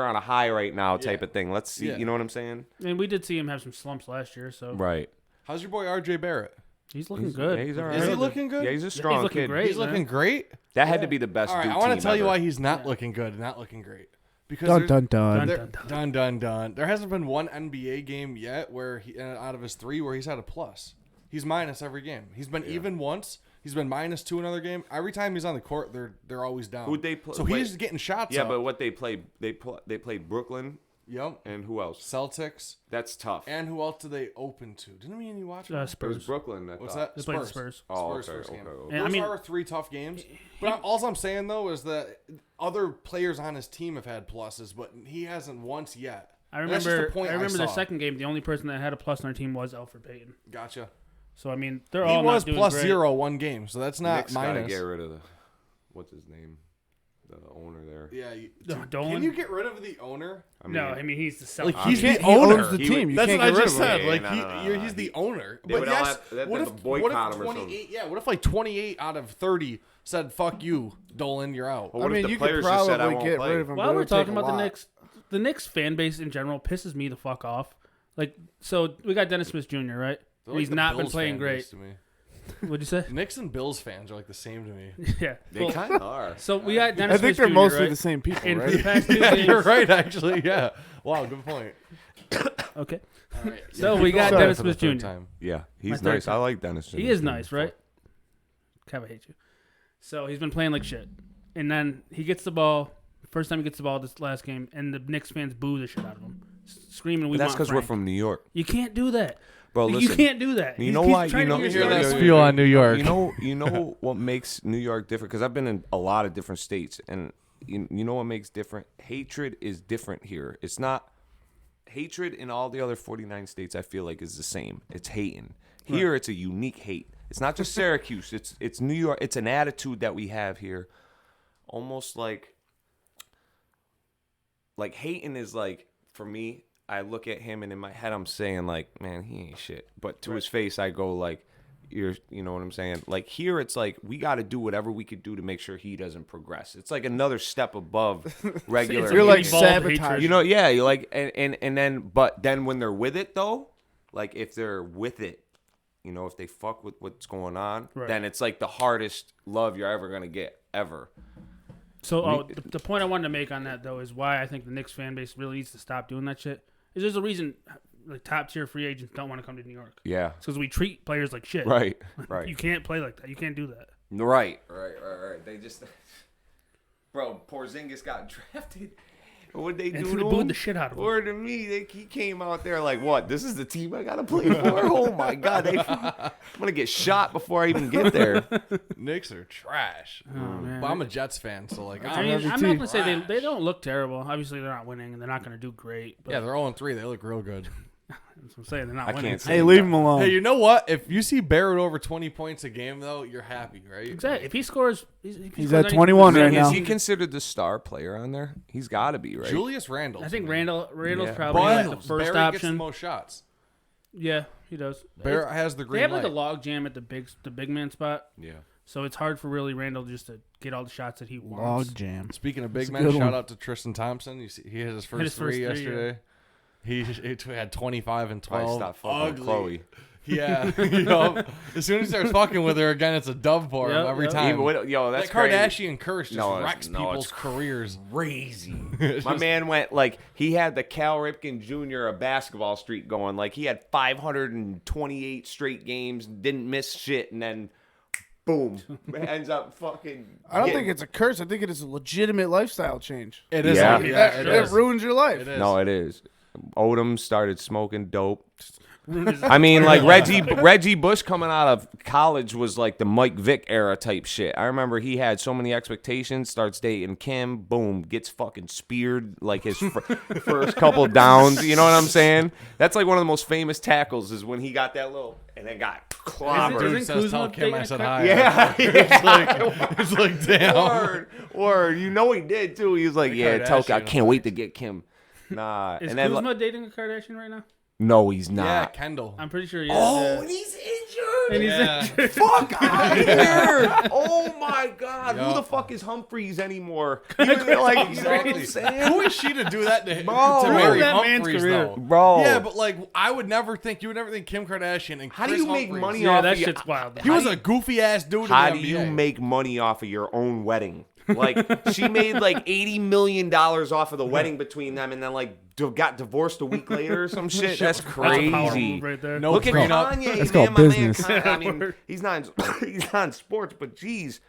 Speaker 3: on a high right now type
Speaker 4: Yeah.
Speaker 3: of thing. Let's see.
Speaker 4: Yeah.
Speaker 3: You know what I'm saying?
Speaker 5: And we did see him have some slumps last year, so
Speaker 3: Right.
Speaker 4: How's your boy RJ Barrett?
Speaker 5: he's looking good.
Speaker 3: Yeah, he's all right.
Speaker 4: Is he looking good?
Speaker 3: Yeah, he's a strong
Speaker 5: looking
Speaker 3: kid.
Speaker 5: great.
Speaker 4: He's looking great.
Speaker 3: That had to be the best.
Speaker 4: All right,
Speaker 3: Duke
Speaker 4: I want
Speaker 3: team
Speaker 4: to tell you
Speaker 3: ever.
Speaker 4: why he's not looking good and not looking great. Because
Speaker 2: Dun
Speaker 4: there's-
Speaker 2: dun dun.
Speaker 5: Dun, dun,
Speaker 4: dun dun dun. There hasn't been one NBA game yet where he out of his 3 where he's had a plus. He's minus every game. He's been even once. He's been -2 another game. Every time he's on the court, they're always down.
Speaker 3: Who'd they play?
Speaker 4: So he's getting shots.
Speaker 3: Yeah,
Speaker 4: up.
Speaker 3: but what they played? They played Brooklyn
Speaker 4: Yep.
Speaker 3: and who else?
Speaker 4: Celtics.
Speaker 3: That's tough.
Speaker 4: And who else did they open to? Didn't we any watch?
Speaker 3: It was
Speaker 5: Spurs.
Speaker 3: Brooklyn. I
Speaker 4: What's
Speaker 3: thought.
Speaker 4: that?
Speaker 5: They played the Spurs.
Speaker 3: Oh,
Speaker 4: Spurs
Speaker 3: okay,
Speaker 4: first game.
Speaker 3: okay.
Speaker 5: And
Speaker 4: Those
Speaker 5: I mean-
Speaker 4: are 3 tough games. But all I'm saying though is that other players on his team have had pluses, but he hasn't once yet.
Speaker 5: I
Speaker 4: And that's just
Speaker 5: remember.
Speaker 4: the point
Speaker 5: I remember the
Speaker 4: saw.
Speaker 5: second game. The only person that had a plus on their team was Alfred Payton.
Speaker 4: Gotcha.
Speaker 5: So I mean, they're
Speaker 4: He
Speaker 5: all
Speaker 4: was
Speaker 5: not doing
Speaker 4: plus
Speaker 5: great.
Speaker 4: 0 one game, so that's not
Speaker 3: Knicks gotta
Speaker 4: minus.
Speaker 3: get rid of the what's his name, the owner there.
Speaker 4: Yeah.
Speaker 5: Dolan?
Speaker 4: Can you get rid of the owner?
Speaker 5: No, I mean he's the seller.
Speaker 4: Like he's
Speaker 2: can't-
Speaker 4: the
Speaker 2: he
Speaker 4: owner.
Speaker 2: owns the
Speaker 3: He
Speaker 2: team.
Speaker 3: would-
Speaker 2: You
Speaker 4: That's
Speaker 2: can't
Speaker 4: what I
Speaker 2: get rid
Speaker 4: just
Speaker 2: of him.
Speaker 4: said.
Speaker 3: Yeah,
Speaker 4: Like
Speaker 3: no.
Speaker 4: he's the owner.
Speaker 3: They
Speaker 4: But
Speaker 3: would all
Speaker 4: yes,
Speaker 3: have- they'd
Speaker 4: what
Speaker 3: have
Speaker 4: if
Speaker 3: to boycott him or
Speaker 4: 28?
Speaker 3: something.
Speaker 4: Yeah, what if like 28 out of 30 said "fuck you, Dolan, you're out"?
Speaker 3: Well,
Speaker 2: I
Speaker 3: what if
Speaker 2: mean,
Speaker 3: the
Speaker 2: you could
Speaker 3: players just said, "I
Speaker 2: probably
Speaker 3: won't
Speaker 2: get
Speaker 3: play"?
Speaker 2: rid of him.
Speaker 5: While
Speaker 2: but it
Speaker 5: we're
Speaker 2: would take
Speaker 5: talking
Speaker 2: a
Speaker 5: about the
Speaker 2: lot.
Speaker 5: Knicks fan base in general pisses me the fuck off. Like, so we got Dennis Smith Jr. right?
Speaker 4: They're
Speaker 5: He's
Speaker 4: like the
Speaker 5: not been
Speaker 4: Bills
Speaker 5: playing
Speaker 4: fan
Speaker 5: great.
Speaker 4: base to me.
Speaker 5: What'd you say?
Speaker 4: Knicks and Bills fans are like the same to me.
Speaker 5: Yeah.
Speaker 3: They
Speaker 5: Well,
Speaker 3: kind of are.
Speaker 5: so we got Dennis
Speaker 2: I think
Speaker 5: Smith
Speaker 2: they're
Speaker 5: Jr.,
Speaker 2: mostly
Speaker 5: right?
Speaker 2: the same people,
Speaker 5: And for
Speaker 2: right?
Speaker 5: the past 2
Speaker 4: Yeah,
Speaker 5: games,
Speaker 4: you're right. Actually, yeah. Wow, good point.
Speaker 5: okay.
Speaker 4: All right.
Speaker 5: So
Speaker 4: Yeah,
Speaker 5: we
Speaker 4: keep
Speaker 5: got
Speaker 4: going
Speaker 5: Dennis
Speaker 4: for the
Speaker 5: Smith
Speaker 4: third
Speaker 5: Jr.
Speaker 4: time.
Speaker 3: Yeah, he's
Speaker 5: My third
Speaker 3: nice. I
Speaker 5: time.
Speaker 3: like Dennis.
Speaker 5: He is nice, right? Kev, I hate you. So he's been playing like shit, and then he gets the ball. First time he gets the ball this last game, and the Knicks fans boo the shit out of him, screaming, "We
Speaker 3: But that's
Speaker 5: want
Speaker 3: because we're
Speaker 5: Frank."
Speaker 3: from New York,
Speaker 5: You can't do that.
Speaker 3: bro.
Speaker 5: You
Speaker 3: Listen,
Speaker 5: can't do that.
Speaker 3: You
Speaker 5: He's-
Speaker 3: know
Speaker 5: he's
Speaker 3: why?
Speaker 5: trying
Speaker 3: You
Speaker 5: to
Speaker 3: know,
Speaker 5: get
Speaker 4: hear
Speaker 5: his
Speaker 4: that
Speaker 5: story.
Speaker 4: spiel on New York.
Speaker 3: You know what makes New York different? Because I've been in a lot of different states, and you know what makes different? Hatred is different here. It's not hatred in all the other 49 states. I feel like is the same. It's hating. Here, it's a unique hate. It's not just Syracuse. It's New York. It's an attitude that we have here, almost like hating is like, for me, I look at him and in my head I'm saying like, man, he ain't shit. But to his face I go like, you know what I'm saying? Like here it's like we got to do whatever we could do to make sure he doesn't progress. It's like another step above regular.
Speaker 2: You're like
Speaker 5: Evolved
Speaker 2: sabotaging.
Speaker 5: hatred.
Speaker 3: you know, yeah, you like and then but then when they're with it though, like if they're with it, you know, if they fuck with what's going on,
Speaker 5: Right.
Speaker 3: then it's like the hardest love you're ever going to get ever.
Speaker 5: So the point I wanted to make on that though is why I think the Knicks fan base really needs to stop doing that shit. Is there's a reason like top tier free agents don't want to come to New York.
Speaker 3: Yeah.
Speaker 5: It's because we treat players like shit.
Speaker 3: Right.
Speaker 5: You
Speaker 3: Right.
Speaker 5: can't play like that. You can't do that.
Speaker 3: Right. They just, bro, Porzingis got drafted. What'd they
Speaker 5: And
Speaker 3: do
Speaker 5: they
Speaker 3: to
Speaker 5: booed
Speaker 3: him?
Speaker 5: the shit out of him.
Speaker 3: Or to me, he came out there like, what? This is the team I gotta play for? Oh my god, I'm gonna get shot before I even get there.
Speaker 4: Knicks are trash.
Speaker 5: Oh, man.
Speaker 4: But I'm a Jets fan, so like,
Speaker 5: I mean,
Speaker 2: every
Speaker 5: I'm
Speaker 2: team.
Speaker 5: not gonna say they don't look terrible. Obviously, they're not winning, and they're not gonna do great. But
Speaker 4: yeah, they're 0-3. They look real good.
Speaker 5: that's what I'm saying. They're not
Speaker 3: I
Speaker 5: winning.
Speaker 3: can't say
Speaker 2: Hey, leave him alone.
Speaker 4: Hey, you know what? If you see Barrett over 20 points a game, though, you're happy, right?
Speaker 5: Exactly. If he scores, if he
Speaker 2: He's
Speaker 5: scores
Speaker 2: at
Speaker 5: any
Speaker 2: 21 right
Speaker 5: percent-
Speaker 2: now.
Speaker 3: Is he considered the star player on there? He's got to be, right?
Speaker 4: Julius Randle.
Speaker 5: I think
Speaker 4: to me.
Speaker 5: Randall's
Speaker 3: Yeah.
Speaker 5: probably
Speaker 4: But
Speaker 5: like the first
Speaker 4: Barrett gets the
Speaker 5: option.
Speaker 4: most shots.
Speaker 5: Yeah, he does.
Speaker 4: Barrett has the
Speaker 5: They
Speaker 4: green
Speaker 5: have
Speaker 4: light.
Speaker 5: like a log jam at the big man spot,
Speaker 3: Yeah.
Speaker 5: so it's hard for really Randall just to get all the shots that he wants.
Speaker 2: Log jam.
Speaker 4: Speaking of big
Speaker 2: That's a
Speaker 4: men,
Speaker 2: good
Speaker 4: shout
Speaker 2: one.
Speaker 4: out to Tristan Thompson. You see, he had his first
Speaker 5: his first
Speaker 4: three
Speaker 5: three,
Speaker 4: yesterday. He had 25 and 12.
Speaker 3: Probably stop fucking with Chloe.
Speaker 4: Yeah, you know, as soon as he starts fucking with her again, it's a dub for him
Speaker 5: Yep,
Speaker 4: every
Speaker 5: yep.
Speaker 4: time.
Speaker 3: Even with, yo, that's
Speaker 4: that
Speaker 3: crazy.
Speaker 4: Kardashian curse just
Speaker 3: No, it's-
Speaker 4: wrecks
Speaker 3: no,
Speaker 4: people's
Speaker 3: it's
Speaker 4: careers.
Speaker 3: Crazy. My man went like he had the Cal Ripken Jr. a basketball streak going. Like he had 528 straight games, didn't miss shit, and then boom, ends up fucking.
Speaker 2: I don't
Speaker 3: getting-
Speaker 2: think it's a curse. I think it is a legitimate lifestyle change.
Speaker 4: It is.
Speaker 3: Yeah.
Speaker 4: Yeah, it
Speaker 2: It
Speaker 4: is.
Speaker 2: ruins your life.
Speaker 4: It is.
Speaker 3: No, it is. Odom started smoking dope.
Speaker 5: Ruined his-
Speaker 3: I mean, like Reggie Bush coming out of college was like the Mike Vick era type shit. I remember he had so many expectations. Starts dating Kim, boom, gets fucking speared like his first couple downs. You know what I'm saying? That's like one of the most famous tackles is when he got that little and then got clobbered.
Speaker 5: Isn't
Speaker 4: Dude says, tell
Speaker 5: Kuzma
Speaker 4: Kim I
Speaker 5: dating
Speaker 4: said
Speaker 5: a
Speaker 4: hi.
Speaker 3: Yeah,
Speaker 4: It's like, damn.
Speaker 3: Word. You know he did too. He was like,
Speaker 4: The
Speaker 3: yeah, tell I
Speaker 4: Kardashian
Speaker 3: can't wait to get Kim. Nah,
Speaker 5: Is
Speaker 3: and then
Speaker 5: Kuzma dating a Kardashian right now?
Speaker 3: no, he's
Speaker 4: Yeah,
Speaker 3: not.
Speaker 4: Kendall.
Speaker 5: I'm pretty sure he is.
Speaker 3: Oh,
Speaker 5: yeah.
Speaker 3: and he's injured.
Speaker 5: And he's
Speaker 4: Yeah.
Speaker 5: injured.
Speaker 3: Fuck out of here! Oh my God! Who
Speaker 4: Yup.
Speaker 3: the fuck is Humphreys anymore? Like, you know what I'm saying?
Speaker 4: Who is she to do that to,
Speaker 3: Bro.
Speaker 4: to
Speaker 3: Ruin
Speaker 4: marry
Speaker 5: that man's
Speaker 4: Humphreys,
Speaker 5: career.
Speaker 4: though?
Speaker 3: Bro.
Speaker 4: Yeah, but like, I would never think you would never think Kim Kardashian and
Speaker 3: How do
Speaker 4: Chris
Speaker 3: you make
Speaker 4: Humphries.
Speaker 3: money
Speaker 5: Yeah,
Speaker 3: off
Speaker 5: that
Speaker 3: of your,
Speaker 5: shit's wild.
Speaker 4: He was a goofy ass dude.
Speaker 3: How
Speaker 4: in
Speaker 3: do
Speaker 4: the
Speaker 3: you
Speaker 4: NBA.
Speaker 3: make money off of your own wedding? Like she made like $80 million off of the wedding between them, and then like got divorced a week later or some shit. That's
Speaker 5: That's a power
Speaker 3: crazy.
Speaker 5: move right there.
Speaker 4: No
Speaker 3: Look at
Speaker 4: prenup.
Speaker 3: Kanye,
Speaker 2: That's
Speaker 3: man.
Speaker 2: called
Speaker 3: My
Speaker 2: business.
Speaker 3: man, I mean, he's not in sports, but geez,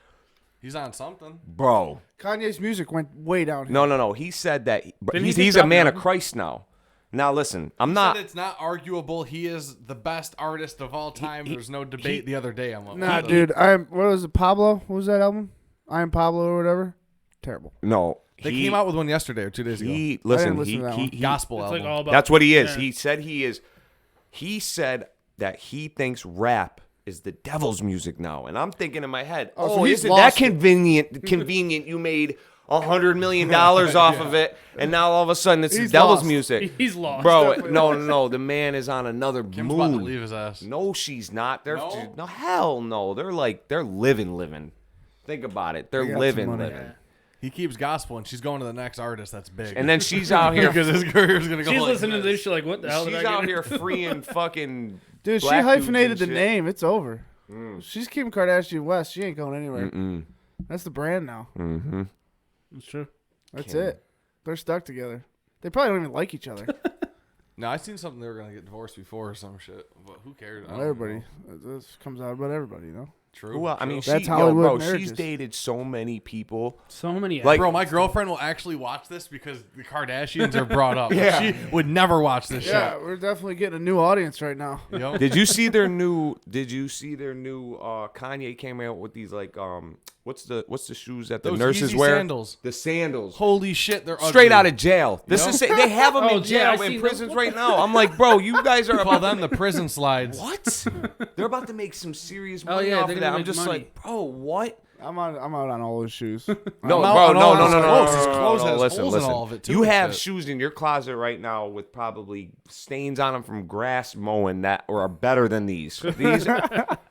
Speaker 4: He's on something.
Speaker 3: bro.
Speaker 2: Kanye's music went way downhill.
Speaker 3: No. He said that
Speaker 5: Didn't he
Speaker 3: he's
Speaker 5: pick
Speaker 3: a
Speaker 5: up
Speaker 3: man
Speaker 5: now?
Speaker 3: of Christ now. Now listen, I'm
Speaker 4: Said
Speaker 3: not.
Speaker 4: it's not arguable. He is the best artist of all time. There's no debate the other day on what.
Speaker 2: Nah,
Speaker 4: was
Speaker 2: dude. What was it? Pablo? What was that album? I Am Pablo or whatever. Terrible.
Speaker 3: No,
Speaker 4: They came out with one yesterday or 2 days ago.
Speaker 3: He
Speaker 2: I
Speaker 3: listen.
Speaker 2: didn't listen to that one.
Speaker 4: Gospel
Speaker 5: It's
Speaker 4: album.
Speaker 5: like all about.
Speaker 3: That's what he is.
Speaker 5: Yeah.
Speaker 3: He said he is. He said that he thinks rap is the devil's music now, and I'm thinking in my head,
Speaker 2: so he's
Speaker 3: isn't that
Speaker 2: lost it.
Speaker 3: convenient? You made $100 million off of it, and now all of a sudden it's the
Speaker 2: He's
Speaker 3: devil's
Speaker 2: lost.
Speaker 3: music.
Speaker 5: He's lost.
Speaker 3: Bro. No. The man is on another
Speaker 4: Kim's about to
Speaker 3: moon.
Speaker 4: leave his ass.
Speaker 3: No, she's not. They're
Speaker 4: No?
Speaker 3: hell no. They're living. Think about it.
Speaker 2: They
Speaker 3: They're
Speaker 2: got some
Speaker 3: living.
Speaker 2: money.
Speaker 4: He keeps gospel, and she's going to the next artist that's big.
Speaker 3: And then she's out here.
Speaker 4: because his career's gonna go.
Speaker 5: She's
Speaker 4: like
Speaker 5: listening to this. She's like, what the hell?
Speaker 3: She's
Speaker 5: did I
Speaker 3: out
Speaker 5: get
Speaker 3: here freeing fucking.
Speaker 2: Dude, she
Speaker 3: black dudes
Speaker 2: hyphenated
Speaker 3: and
Speaker 2: the
Speaker 3: shit.
Speaker 2: name. It's over. She's Kim Kardashian West. She ain't going anywhere.
Speaker 3: Mm-mm.
Speaker 2: That's the brand now.
Speaker 3: Mm-hmm.
Speaker 5: That's true.
Speaker 2: That's
Speaker 3: Kim.
Speaker 2: it. They're stuck together. They probably don't even like each other.
Speaker 4: No, I seen something they were gonna get divorced before or some shit. But who cares? I don't
Speaker 2: Everybody.
Speaker 4: know.
Speaker 2: This comes out about everybody, you know?
Speaker 4: True.
Speaker 3: Well, I mean,
Speaker 2: That's
Speaker 3: she,
Speaker 2: Hollywood
Speaker 3: bro,
Speaker 2: marriages.
Speaker 3: she's dated so many people.
Speaker 5: So many.
Speaker 3: Like-
Speaker 4: Bro, my girlfriend will actually watch this because the Kardashians are brought up.
Speaker 3: Yeah.
Speaker 4: She would never watch this
Speaker 2: Yeah, we're definitely getting a new audience right now.
Speaker 4: shit. Yep.
Speaker 3: Did you see their new? Kanye came out with these like what's the shoes that the
Speaker 4: Those
Speaker 3: nurses
Speaker 4: Yeezy
Speaker 3: wear?
Speaker 4: sandals.
Speaker 3: The sandals.
Speaker 4: Holy shit, they're
Speaker 3: Straight
Speaker 4: ugly.
Speaker 3: out of jail. This is they have them
Speaker 5: Oh,
Speaker 3: in
Speaker 5: yeah,
Speaker 3: jail
Speaker 5: I
Speaker 3: in
Speaker 5: seen
Speaker 3: prisons
Speaker 5: those.
Speaker 3: right now. I'm like, bro, you guys are
Speaker 4: Call
Speaker 3: about
Speaker 4: them the prison slides.
Speaker 3: what? They're about to make some serious
Speaker 5: Oh,
Speaker 3: money
Speaker 5: yeah,
Speaker 3: off
Speaker 5: they're
Speaker 3: of
Speaker 5: gonna
Speaker 3: that. I'm
Speaker 5: make
Speaker 3: just
Speaker 5: money.
Speaker 3: like, bro, what?
Speaker 2: I'm out on all those shoes.
Speaker 3: No,
Speaker 4: I'm
Speaker 3: bro,
Speaker 4: out on
Speaker 3: no,
Speaker 4: all
Speaker 3: no,
Speaker 4: his
Speaker 3: no, no,
Speaker 4: clothes.
Speaker 3: no,
Speaker 4: His
Speaker 3: no, no,
Speaker 4: clothes
Speaker 3: no,
Speaker 4: has
Speaker 3: listen,
Speaker 4: holes in
Speaker 3: listen.
Speaker 4: all of it, too,
Speaker 3: You
Speaker 4: and
Speaker 3: have
Speaker 4: shit.
Speaker 3: shoes in your closet right now with probably stains on them from grass mowing that are better than these. These,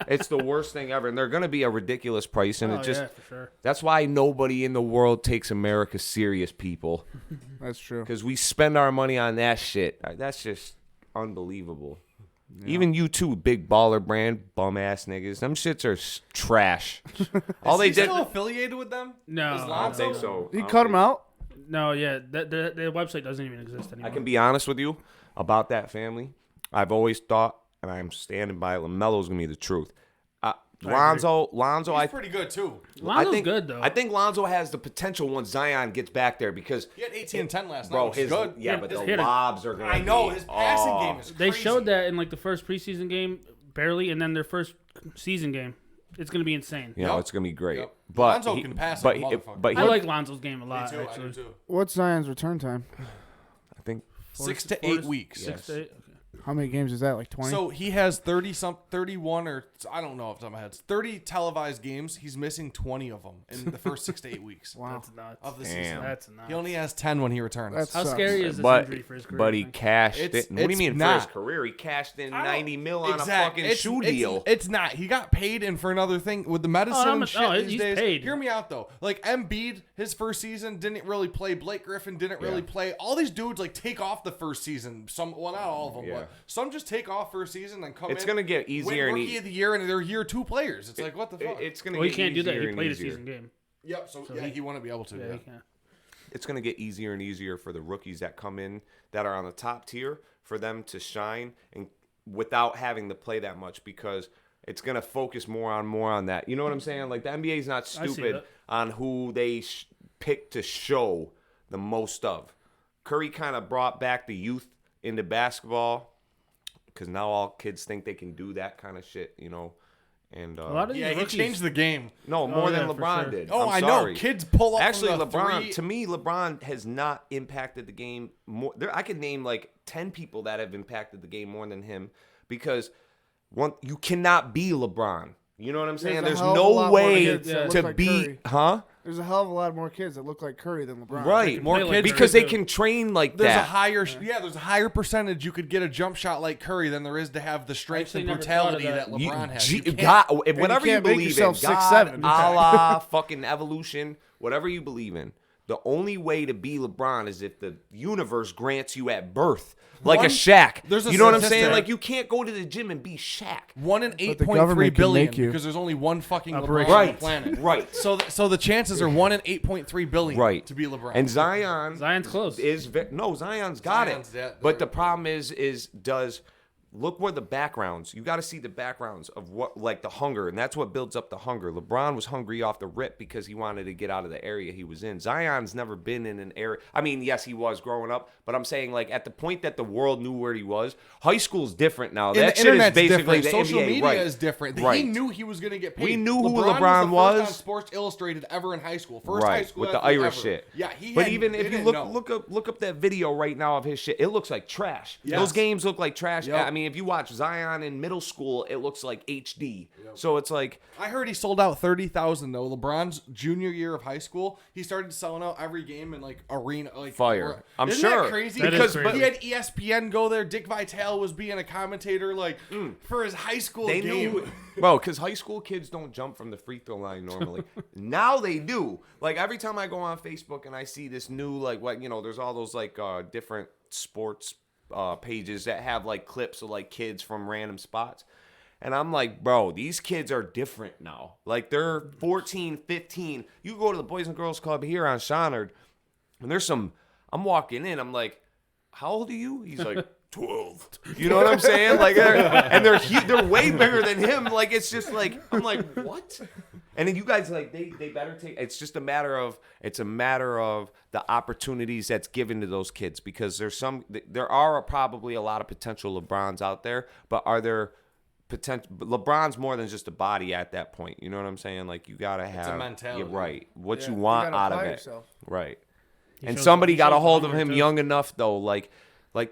Speaker 3: it's the worst thing ever, and they're gonna be a ridiculous price, and
Speaker 5: Oh,
Speaker 3: it just
Speaker 5: yeah, for sure.
Speaker 3: that's why nobody in the world takes America serious, people,
Speaker 2: That's true.
Speaker 3: because we spend our money on that shit. That's just unbelievable. Even you too, big baller brand, bum ass niggas. Them shits are trash. All they
Speaker 4: Is he
Speaker 3: did.
Speaker 4: still affiliated with them?
Speaker 5: No,
Speaker 4: Is
Speaker 3: I don't
Speaker 4: Lonzo?
Speaker 3: think so.
Speaker 2: He
Speaker 3: I don't
Speaker 2: cut
Speaker 3: think
Speaker 2: him out?
Speaker 5: No, yeah, the website doesn't even exist anymore.
Speaker 3: I can be honest with you about that family. I've always thought, and I'm standing by it, LaMelo's gonna be the truth. Lonzo,
Speaker 4: He's
Speaker 3: I
Speaker 4: pretty good too.
Speaker 5: Lonzo's
Speaker 3: think
Speaker 5: good though.
Speaker 3: I think Lonzo has the potential once Zion gets back there because
Speaker 4: He had 18 and 10 last night.
Speaker 3: bro,
Speaker 4: which is
Speaker 3: his
Speaker 4: good.
Speaker 3: yeah,
Speaker 5: Yeah,
Speaker 3: but
Speaker 5: his
Speaker 3: the
Speaker 5: hitter.
Speaker 3: lobs are gonna.
Speaker 4: I know
Speaker 3: be,
Speaker 4: his passing
Speaker 3: oh.
Speaker 4: game is.
Speaker 5: They
Speaker 4: crazy.
Speaker 5: showed that in like the first preseason game, barely, and then their first season game. It's gonna be insane.
Speaker 3: You know,
Speaker 4: Yep.
Speaker 3: it's gonna be great.
Speaker 4: Yep.
Speaker 3: But
Speaker 4: Lonzo
Speaker 3: he-
Speaker 4: can pass
Speaker 3: but
Speaker 4: like a
Speaker 3: he-
Speaker 4: motherfucker.
Speaker 3: but he,
Speaker 5: I like Lonzo's game a
Speaker 4: Me
Speaker 5: lot.
Speaker 4: too. I
Speaker 5: Actually,
Speaker 4: do too.
Speaker 2: What's Zion's return time?
Speaker 3: I think
Speaker 4: 6 to 8 weeks.
Speaker 5: Six to eight. Okay.
Speaker 2: How many games is that? Like 20?
Speaker 4: So he has 31 or I don't know off the top of my head. 30 televised games. He's missing 20 of them in the first 6 to 8 weeks
Speaker 2: wow.
Speaker 5: That's nuts.
Speaker 4: of the
Speaker 3: Damn.
Speaker 4: season.
Speaker 5: That's nuts.
Speaker 4: He only has 10 when he returns.
Speaker 2: That's-
Speaker 5: How
Speaker 2: sucks.
Speaker 5: scary is this
Speaker 3: but
Speaker 5: injury for his career?
Speaker 3: but he
Speaker 5: you think?
Speaker 3: cashed
Speaker 4: It's-
Speaker 3: it. What do you
Speaker 4: it's
Speaker 3: mean for
Speaker 4: not.
Speaker 3: his career? He cashed in
Speaker 4: I don't-
Speaker 3: 90 mil on
Speaker 4: Exact.
Speaker 3: a fucking shoe deal.
Speaker 4: It's not. He got paid in for another thing with the medicine
Speaker 5: I'm-
Speaker 4: and shit
Speaker 5: oh,
Speaker 4: these
Speaker 5: he's
Speaker 4: days.
Speaker 5: paid.
Speaker 4: Hear me out though. Like Embiid, his first season didn't really play. Blake Griffin didn't really play. All these dudes like take off the first season. Some, well, not all of them,
Speaker 3: Yeah.
Speaker 4: but some just take off first season and come
Speaker 3: It's
Speaker 4: in.
Speaker 3: gonna get
Speaker 4: win
Speaker 3: easier and
Speaker 4: rookie of the year, and they're year 2 players. It's like what the fuck.
Speaker 3: It's gonna
Speaker 5: Well, he
Speaker 3: get
Speaker 5: can't do that.
Speaker 3: easier
Speaker 5: He
Speaker 3: and
Speaker 5: played a
Speaker 3: easier.
Speaker 5: season game.
Speaker 4: Yep. So yeah, he wouldn't be able to.
Speaker 5: Yeah,
Speaker 4: Yeah.
Speaker 5: he can't.
Speaker 3: It's going to get easier and easier for the rookies that come in that are on the top tier for them to shine and without having to play that much because it's going to focus more on that. You know what I'm saying? Like the NBA is not
Speaker 5: I see
Speaker 3: stupid
Speaker 5: that.
Speaker 3: on who they pick to show the most of. Curry kind of brought back the youth into basketball because now all kids think they can do that kind of shit, you know. And
Speaker 5: A lot of these
Speaker 4: Yeah, he
Speaker 5: rookies,
Speaker 4: changed the game.
Speaker 3: no, more
Speaker 5: yeah,
Speaker 3: than
Speaker 5: for
Speaker 3: LeBron
Speaker 5: sure.
Speaker 3: did.
Speaker 4: Oh,
Speaker 3: I'm
Speaker 4: I
Speaker 3: sorry.
Speaker 4: know. Kids pull up.
Speaker 3: Actually,
Speaker 4: from the
Speaker 3: LeBron,
Speaker 4: three.
Speaker 3: to me, LeBron has not impacted the game more. I could name like 10 people that have impacted the game more than him because you cannot be LeBron. You know what I'm saying?
Speaker 2: There's
Speaker 3: There's
Speaker 2: a hell of a
Speaker 3: no
Speaker 2: lot more
Speaker 3: way
Speaker 2: kids that
Speaker 3: to
Speaker 2: look like
Speaker 3: be,
Speaker 2: Curry.
Speaker 3: huh?
Speaker 2: There's a hell of a lot more kids that look like Curry than LeBron.
Speaker 3: Right.
Speaker 4: More
Speaker 5: play like
Speaker 4: kids
Speaker 5: Curry,
Speaker 3: Because they
Speaker 5: too.
Speaker 3: can train like
Speaker 4: There's a
Speaker 3: that.
Speaker 4: higher, there's a higher percentage you could get a jump shot like Curry than there is to have the strength
Speaker 5: actually
Speaker 4: and
Speaker 5: never thought of
Speaker 4: brutality that
Speaker 5: that.
Speaker 4: LeBron has.
Speaker 3: You
Speaker 4: You can't-
Speaker 3: whatever you
Speaker 2: can't make
Speaker 3: believe in,
Speaker 2: yourself
Speaker 3: God,
Speaker 2: 6'7".
Speaker 3: Allah, fucking evolution, whatever you believe in. The only way to be LeBron is if the universe grants you at birth, like a Shaq.
Speaker 4: There's a
Speaker 3: you know what I'm
Speaker 4: statistic.
Speaker 3: saying? Like you can't go to the gym and be Shaq.
Speaker 4: 1 in
Speaker 2: the
Speaker 4: 8.3
Speaker 2: government can
Speaker 4: billion
Speaker 2: make you.
Speaker 4: because there's only one fucking
Speaker 5: Operation.
Speaker 4: LeBron on the planet.
Speaker 3: Right.
Speaker 4: So the chances are 1 in 8.3 billion
Speaker 3: Right.
Speaker 4: to be LeBron.
Speaker 3: And Zion's
Speaker 5: close.
Speaker 3: Zion's got
Speaker 4: Zion's
Speaker 3: it.
Speaker 4: that-
Speaker 3: But the problem is look where the backgrounds. You got to see the backgrounds of what, like the hunger, and that's what builds up the hunger. LeBron was hungry off the rip because he wanted to get out of the area he was in. Zion's never been in an area. I mean, yes, he was growing up, but I'm saying like at the point that the world knew where he was, high school's different now.
Speaker 4: And
Speaker 3: That
Speaker 4: the
Speaker 3: shit is
Speaker 4: internet's
Speaker 3: basically
Speaker 4: different.
Speaker 3: the
Speaker 4: Social
Speaker 3: NBA.
Speaker 4: media
Speaker 3: Right.
Speaker 4: is different. He
Speaker 3: Right.
Speaker 4: knew he was going to get paid.
Speaker 3: We knew who
Speaker 4: LeBron
Speaker 3: LeBron
Speaker 4: was. The first
Speaker 3: was.
Speaker 4: on Sports Illustrated ever in high school. First high
Speaker 3: Right,
Speaker 4: school
Speaker 3: with the
Speaker 4: athlete
Speaker 3: Irish
Speaker 4: ever.
Speaker 3: shit.
Speaker 4: Yeah,
Speaker 3: But even if you look up that video right now of his shit, it looks like trash.
Speaker 4: Yes.
Speaker 3: Those games look like trash.
Speaker 4: Yep.
Speaker 3: I mean, if you watch Zion in middle school, it looks like HD. So it's like
Speaker 4: I heard he sold out 30,000 though. LeBron's junior year of high school, he started selling out every game in like arena, like
Speaker 3: Fire. I'm
Speaker 4: Isn't
Speaker 3: sure.
Speaker 4: that crazy?
Speaker 5: That is
Speaker 4: Because
Speaker 5: crazy.
Speaker 4: he had ESPN go there. Dick Vitale was being a commentator, like for his high school
Speaker 3: they
Speaker 4: game.
Speaker 3: knew, bro, because high school kids don't jump from the free throw line normally. Now they do. Like every time I go on Facebook and I see this new, like what there's all those like different sports pages that have like clips of like kids from random spots. And I'm like, bro, these kids are different now. Like they're 14, 15. You go to the Boys and Girls Club here on Shonard, and there's some. I'm walking in. I'm like, how old are you? He's like 12. You know what I'm saying? Like, they're way bigger than him. Like it's just like I'm like, what? And then you guys like they better take. It's just a matter of the opportunities that's given to those kids because there are probably a lot of potential LeBrons out there, but are there potential? LeBron's more than just a body at that point. You know what I'm saying? Like you gotta have
Speaker 4: mentality.
Speaker 3: You're right. What
Speaker 2: Yeah,
Speaker 3: you
Speaker 2: you
Speaker 3: want
Speaker 2: gotta
Speaker 3: out of
Speaker 2: apply
Speaker 3: it.
Speaker 2: yourself.
Speaker 3: Right.
Speaker 5: He
Speaker 3: And
Speaker 5: shows-
Speaker 3: somebody
Speaker 5: he
Speaker 3: got a
Speaker 5: shows
Speaker 3: hold of
Speaker 5: hunger,
Speaker 3: him
Speaker 5: too.
Speaker 3: young enough though, like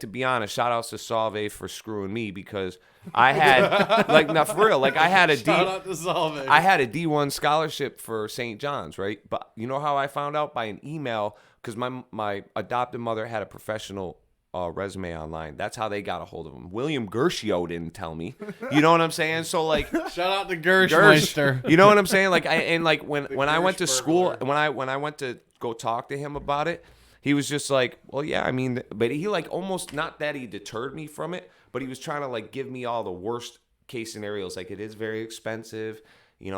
Speaker 3: to be honest, shout outs to Salve for screwing me because I had like not for real, like I had a
Speaker 4: Shout out to Salve.
Speaker 3: I had a D1 scholarship for St. John's, right? But you know how I found out? By an email, because my adopted mother had a professional resume online. That's how they got a hold of him. William Gershio didn't tell me. You know what I'm saying? So like,
Speaker 4: Shout out to Gershmeister.
Speaker 3: you know what I'm saying? Like, when I went to school, when I went to go talk to him about it, he was just like, well, yeah, I mean, but he like almost not that he deterred me from it, but he was trying to like give me all the worst case scenarios. Like it is very expensive, it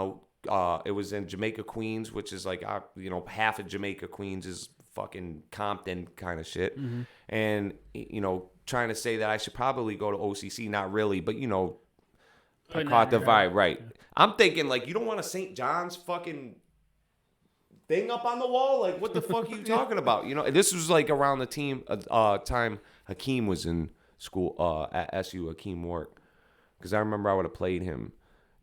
Speaker 3: was in Jamaica, Queens, which is like, half of Jamaica, Queens is fucking Compton kind of shit.
Speaker 5: Mm-hmm.
Speaker 3: And, trying to say that I should probably go to OCC, not really, but, I
Speaker 5: Putting
Speaker 3: caught
Speaker 5: that
Speaker 3: the
Speaker 5: in your head.
Speaker 3: vibe, right. I'm thinking, like, you don't want a St. John's fucking thing up on the wall? Like, what the fuck are you talking about? This was like around the time Hakeem was in school at SU, Hakeem Work. Because I remember I would have played him.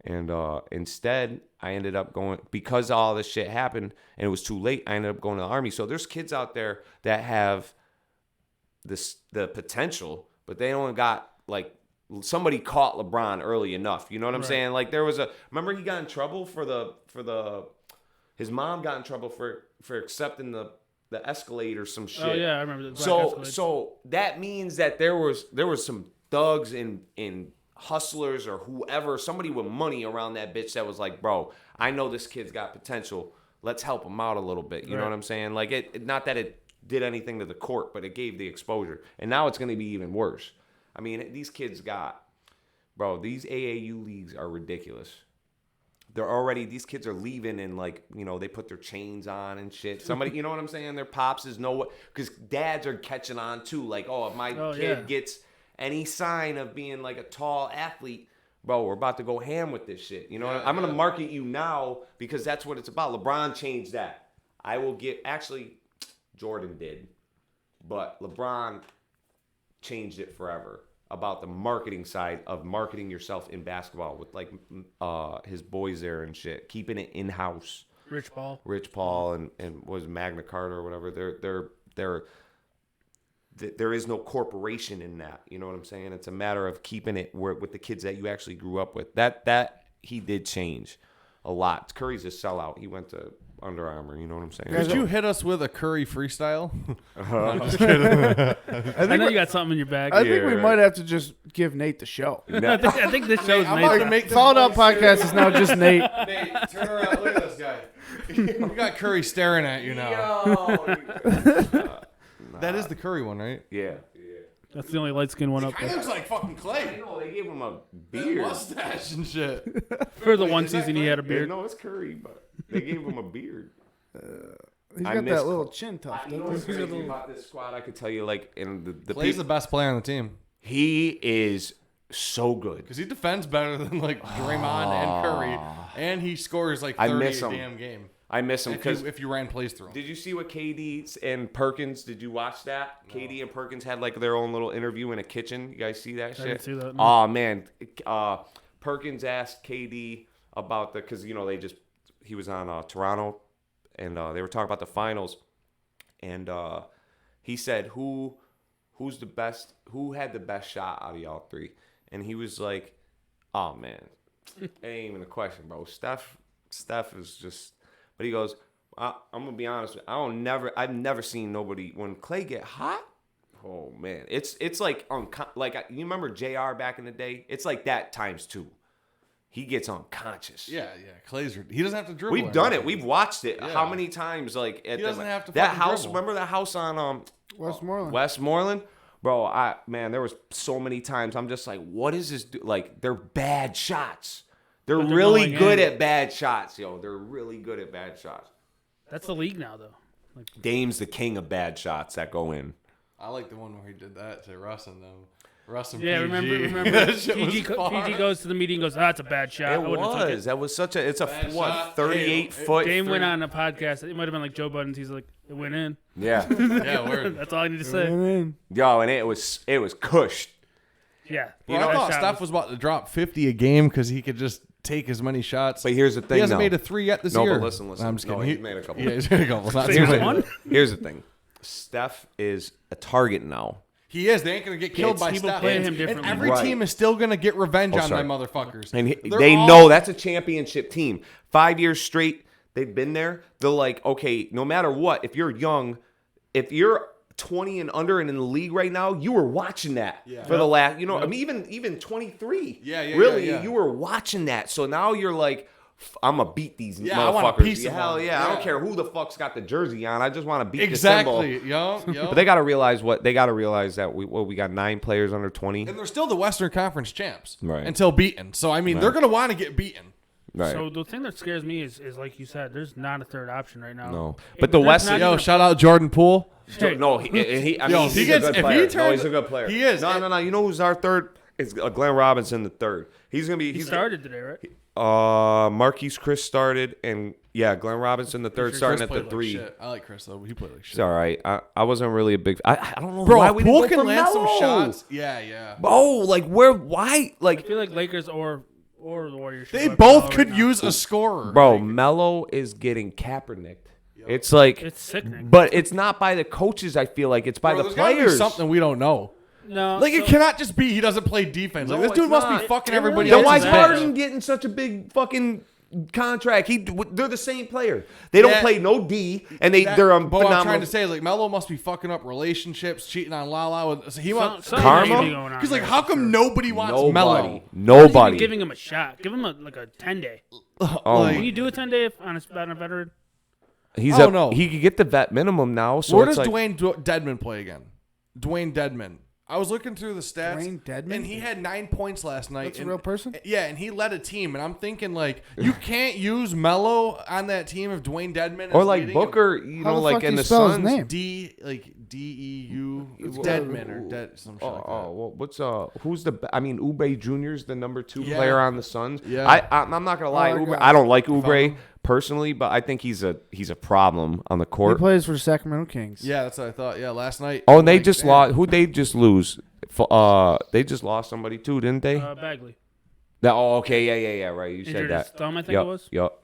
Speaker 3: And instead, I ended up going, because all this shit happened and it was too late, I ended up going to the Army. So there's kids out there that have the potential, but they only got, like, somebody caught LeBron early enough. You know what I'm saying? Like, there was remember he got in trouble his mom got in trouble for accepting the Escalade or some shit.
Speaker 5: Oh yeah, I remember that.
Speaker 3: So that means that there was some thugs in hustlers or whoever, somebody with money around that bitch that was like, bro, I know this kid's got potential. Let's help him out a little bit. You know what I'm saying? Like it not that it did anything to the court, but it gave the exposure. And now it's going to be even worse. I mean, these kids these AAU leagues are ridiculous. These kids are leaving and like, they put their chains on and shit. Somebody, you know what I'm saying? Their pops is because dads are catching on too. Like, if my kid gets any sign of being like a tall athlete, bro, we're about to go ham with this shit. I'm going to market you now because that's what it's about. LeBron changed that. Actually, Jordan did, but LeBron changed it forever. About the marketing side of marketing yourself in basketball with like his boys there and shit, keeping it in house.
Speaker 5: Rich
Speaker 3: Paul and was Magna Carta or whatever. There is no corporation in that. You know what I'm saying? It's a matter of keeping it with the kids that you actually grew up with. That he did change a lot. Curry's a sellout. He went to Under Armour. You know what I'm saying?
Speaker 2: Guys,
Speaker 4: Could you hit us with a Curry freestyle?
Speaker 5: I know you got something in your bag.
Speaker 2: I think
Speaker 3: Yeah,
Speaker 2: we
Speaker 3: right.
Speaker 2: might have to just give Nate the show.
Speaker 5: I think this show's
Speaker 4: I'm
Speaker 5: made.
Speaker 4: about to make this
Speaker 2: Followed Up
Speaker 4: voice
Speaker 2: Podcast is now just Nate.
Speaker 4: Nate, turn around. Look at this guy. We got Curry staring at you now. That is the Curry one, right?
Speaker 3: Yeah.
Speaker 5: That's the only light skinned one up
Speaker 4: He
Speaker 5: there.
Speaker 4: looks like fucking Clay.
Speaker 3: No, they gave him a
Speaker 4: Beard.
Speaker 3: beard.
Speaker 4: Mustache and shit.
Speaker 5: For the one
Speaker 4: is that
Speaker 5: season he had a
Speaker 3: Yeah,
Speaker 5: beard.
Speaker 3: no, it's Curry, but they gave him a beard.
Speaker 2: He's
Speaker 3: I
Speaker 2: got
Speaker 3: miss-
Speaker 2: that little chin tuft.
Speaker 3: You know what's crazy about this squad? I could tell you, like, in the
Speaker 4: Clay's the
Speaker 3: people,
Speaker 4: best player on the team
Speaker 3: he is so good.
Speaker 4: because he defends better than like Draymond and Curry, and he scores like 30
Speaker 3: I miss
Speaker 4: a
Speaker 3: him.
Speaker 4: damn game.
Speaker 3: I miss him because
Speaker 4: If you ran plays through him.
Speaker 3: did you see what KD and Perkins? Did you watch that? No. KD and Perkins had like their own little interview in a kitchen. You guys see that shit?
Speaker 5: didn't see that, no.
Speaker 3: Oh man, Perkins asked KD about because he was on Toronto, and they were talking about the finals, and he said who's the best, who had the best shot out of y'all three, and he was like, oh man, it ain't even a question, bro. Steph is just. But he goes, I'm gonna be honest with you, I've never seen nobody when Clay get hot. Oh man, it's like like you remember JR back in the day? It's like that times 2. He gets unconscious.
Speaker 4: Yeah. Clay's. He doesn't have to dribble.
Speaker 3: We've done it.
Speaker 4: anything.
Speaker 3: We've watched it.
Speaker 4: Yeah.
Speaker 3: How many times? Like at
Speaker 4: He doesn't have to
Speaker 3: that
Speaker 4: fucking
Speaker 3: house.
Speaker 4: dribble.
Speaker 3: Remember that house on
Speaker 2: Westmoreland.
Speaker 3: Westmoreland? Bro, there was so many times I'm just like, what is this? Like they're bad shots. They're
Speaker 5: But they're
Speaker 3: really
Speaker 5: going
Speaker 3: good
Speaker 5: in.
Speaker 3: at bad shots, yo. They're really good at bad shots.
Speaker 5: That's the league now, though.
Speaker 3: Dame's the king of bad shots that go in.
Speaker 4: I like the one where he did that to Russ and them. Russ and
Speaker 5: Yeah,
Speaker 4: PG.
Speaker 5: remember
Speaker 4: That shit was
Speaker 5: PG
Speaker 4: far.
Speaker 5: goes to the meeting and goes, that's a bad shot. I
Speaker 3: It
Speaker 5: wouldn't have took
Speaker 3: was. That was such a. It's a
Speaker 4: Bad
Speaker 3: what?
Speaker 4: shot.
Speaker 3: 38
Speaker 4: Hey,
Speaker 3: foot.
Speaker 5: Dame went on a podcast. It might have been like Joe Budden's. He's like, it went in.
Speaker 3: Yeah.
Speaker 4: Yeah, word.
Speaker 5: That's all I need to say.
Speaker 3: Yo, and it was cushed.
Speaker 5: Yeah.
Speaker 4: Well,
Speaker 5: That
Speaker 4: I thought
Speaker 5: shot
Speaker 4: Steph was about to drop 50 a game because he could just take as many shots.
Speaker 3: But here's the thing.
Speaker 4: he hasn't
Speaker 3: though.
Speaker 4: made a 3 yet this
Speaker 3: No,
Speaker 4: year.
Speaker 3: but listen.
Speaker 4: No, I'm just
Speaker 3: No,
Speaker 4: kidding.
Speaker 3: he's made a couple.
Speaker 4: Yeah, he's made a couple. Not
Speaker 5: Six
Speaker 4: too
Speaker 5: to
Speaker 4: many.
Speaker 5: one?
Speaker 3: Here's the thing. Steph is a target now.
Speaker 4: He is. They ain't gonna get killed
Speaker 3: It's-
Speaker 4: by
Speaker 5: people
Speaker 4: Steph.
Speaker 5: play him
Speaker 4: And
Speaker 5: differently.
Speaker 4: every
Speaker 3: Right.
Speaker 4: team is still gonna get revenge on
Speaker 3: sorry.
Speaker 4: my motherfuckers.
Speaker 3: And
Speaker 4: They're
Speaker 3: they
Speaker 4: all-
Speaker 3: know that's a championship team. 5 years straight, they've been there. They're like, okay, no matter what, if you're young, if you're 20 and under and in the league right now, you were watching that for the last, I mean, even 23.
Speaker 4: Yeah,
Speaker 3: really,
Speaker 4: yeah.
Speaker 3: you were watching that. So now you're like, I'm gonna beat these
Speaker 4: Yeah, I want a
Speaker 3: motherfuckers.
Speaker 4: piece of
Speaker 3: Hell
Speaker 4: them.
Speaker 3: yeah, I
Speaker 4: Yeah.
Speaker 3: don't care who the fuck's got the jersey on. I just want to beat
Speaker 4: Exactly.
Speaker 3: the
Speaker 4: Yo.
Speaker 3: symbol. But they got to realize that we got 9 players under 20.
Speaker 4: And they're still the Western Conference champs.
Speaker 3: Right.
Speaker 4: Until beaten. So I mean, they're gonna want to get beaten.
Speaker 3: Right.
Speaker 5: So the thing that scares me is like you said, there's not a third option right now.
Speaker 3: No.
Speaker 5: If
Speaker 3: But the
Speaker 5: there's
Speaker 3: West-
Speaker 5: not
Speaker 4: Yo,
Speaker 5: even-
Speaker 4: shout out Jordan Poole.
Speaker 5: Hey,
Speaker 3: No, I
Speaker 4: Yo,
Speaker 3: mean,
Speaker 4: if he
Speaker 3: he's
Speaker 4: gets-
Speaker 3: a good
Speaker 4: if he
Speaker 3: player.
Speaker 4: turns-
Speaker 3: He's a good player.
Speaker 4: he is.
Speaker 3: No. You know who's our third? It's Glenn Robinson the third. He's gonna be.
Speaker 5: he
Speaker 3: He's
Speaker 5: started today, right?
Speaker 3: Marquise Chris started, and Glenn Robinson the third starting
Speaker 4: Chris
Speaker 3: at the
Speaker 4: played like
Speaker 3: 3.
Speaker 4: shit. I like Chris though. He played like shit.
Speaker 3: It's all right. I wasn't really a big. I don't know
Speaker 4: Bro,
Speaker 3: why we
Speaker 4: Poole
Speaker 3: didn't go
Speaker 4: can
Speaker 3: for
Speaker 4: land some
Speaker 3: Melo.
Speaker 4: shots. Yeah.
Speaker 3: Oh, like where? Why?
Speaker 5: I
Speaker 3: Like,
Speaker 5: feel like Lakers or the Warriors. should
Speaker 4: They
Speaker 5: go after
Speaker 4: both
Speaker 5: Melo
Speaker 4: could
Speaker 5: right now.
Speaker 4: use a scorer.
Speaker 3: bro, Melo is getting Kaepernicked. It's like,
Speaker 5: It's sickening.
Speaker 3: but it's not by the coaches. I feel like it's by
Speaker 4: Bro,
Speaker 3: the
Speaker 4: there's gotta be
Speaker 3: players.
Speaker 4: something we don't know.
Speaker 5: No,
Speaker 4: Like it
Speaker 5: so-
Speaker 4: cannot just be he doesn't play defense. Like
Speaker 3: No,
Speaker 4: this dude
Speaker 3: it's
Speaker 4: must
Speaker 3: not.
Speaker 4: be fucking
Speaker 5: It
Speaker 4: everybody
Speaker 5: really
Speaker 3: Then
Speaker 4: else's
Speaker 3: why's
Speaker 5: bad.
Speaker 4: bench.
Speaker 3: Harden getting such a big fucking contract? They're the same player. They don't
Speaker 4: Yeah.
Speaker 3: play no D, and they're
Speaker 4: But
Speaker 3: phenomenal.
Speaker 4: what I'm trying to say is like Melo must be fucking up relationships, cheating on Lala. So he wants
Speaker 5: Something
Speaker 3: Karma?
Speaker 5: may be going on
Speaker 4: He's like,
Speaker 5: there,
Speaker 4: how
Speaker 5: for
Speaker 4: come
Speaker 5: sure.
Speaker 4: nobody wants
Speaker 3: Nobody.
Speaker 4: Melo?
Speaker 5: Who's even
Speaker 3: Nobody.
Speaker 5: giving him a shot? Give him a 10-day.
Speaker 3: Oh
Speaker 4: Like,
Speaker 5: Can you do a 10-day on a veteran?
Speaker 3: He's
Speaker 4: I don't know.
Speaker 3: He could get the vet minimum now. So
Speaker 4: where
Speaker 3: it's
Speaker 4: does
Speaker 3: like,
Speaker 4: Dwayne Dedman play again? Dwayne Dedman. I was looking through the stats.
Speaker 2: Dwayne Dedman?
Speaker 4: And he had 9 points last night.
Speaker 2: That's a
Speaker 4: and-
Speaker 2: real person?
Speaker 4: Yeah, and he led a team. And I'm thinking, like, you can't use Melo on that team if Dwayne Dedman is
Speaker 3: or like
Speaker 4: leading
Speaker 3: Booker, you
Speaker 2: How
Speaker 3: know,
Speaker 2: the
Speaker 3: like
Speaker 2: fuck
Speaker 3: in
Speaker 2: do
Speaker 3: the
Speaker 2: you spell his
Speaker 3: Suns.
Speaker 2: name?
Speaker 4: DEU Dedman or some shit like that.
Speaker 3: Well, what's who's the? I mean, Oubre Jr.'s the number 2
Speaker 4: Yeah.
Speaker 3: player on the Suns.
Speaker 4: Yeah.
Speaker 3: I'm not gonna lie,
Speaker 2: Oh, I
Speaker 3: Oubre,
Speaker 2: got
Speaker 3: I don't like
Speaker 4: found
Speaker 3: Oubre
Speaker 4: him.
Speaker 3: personally, but I think he's a problem on the
Speaker 2: He
Speaker 3: court.
Speaker 2: plays for Sacramento Kings.
Speaker 4: Yeah, that's what I thought. Yeah, last night.
Speaker 3: Oh, and they
Speaker 4: like,
Speaker 3: just
Speaker 4: damn.
Speaker 3: lost. Who they just lose? They just lost somebody too, didn't they?
Speaker 5: Bagley.
Speaker 3: Okay, yeah, right. You said
Speaker 5: Injured his
Speaker 3: that.
Speaker 5: thumb, I think it was.
Speaker 3: Yup.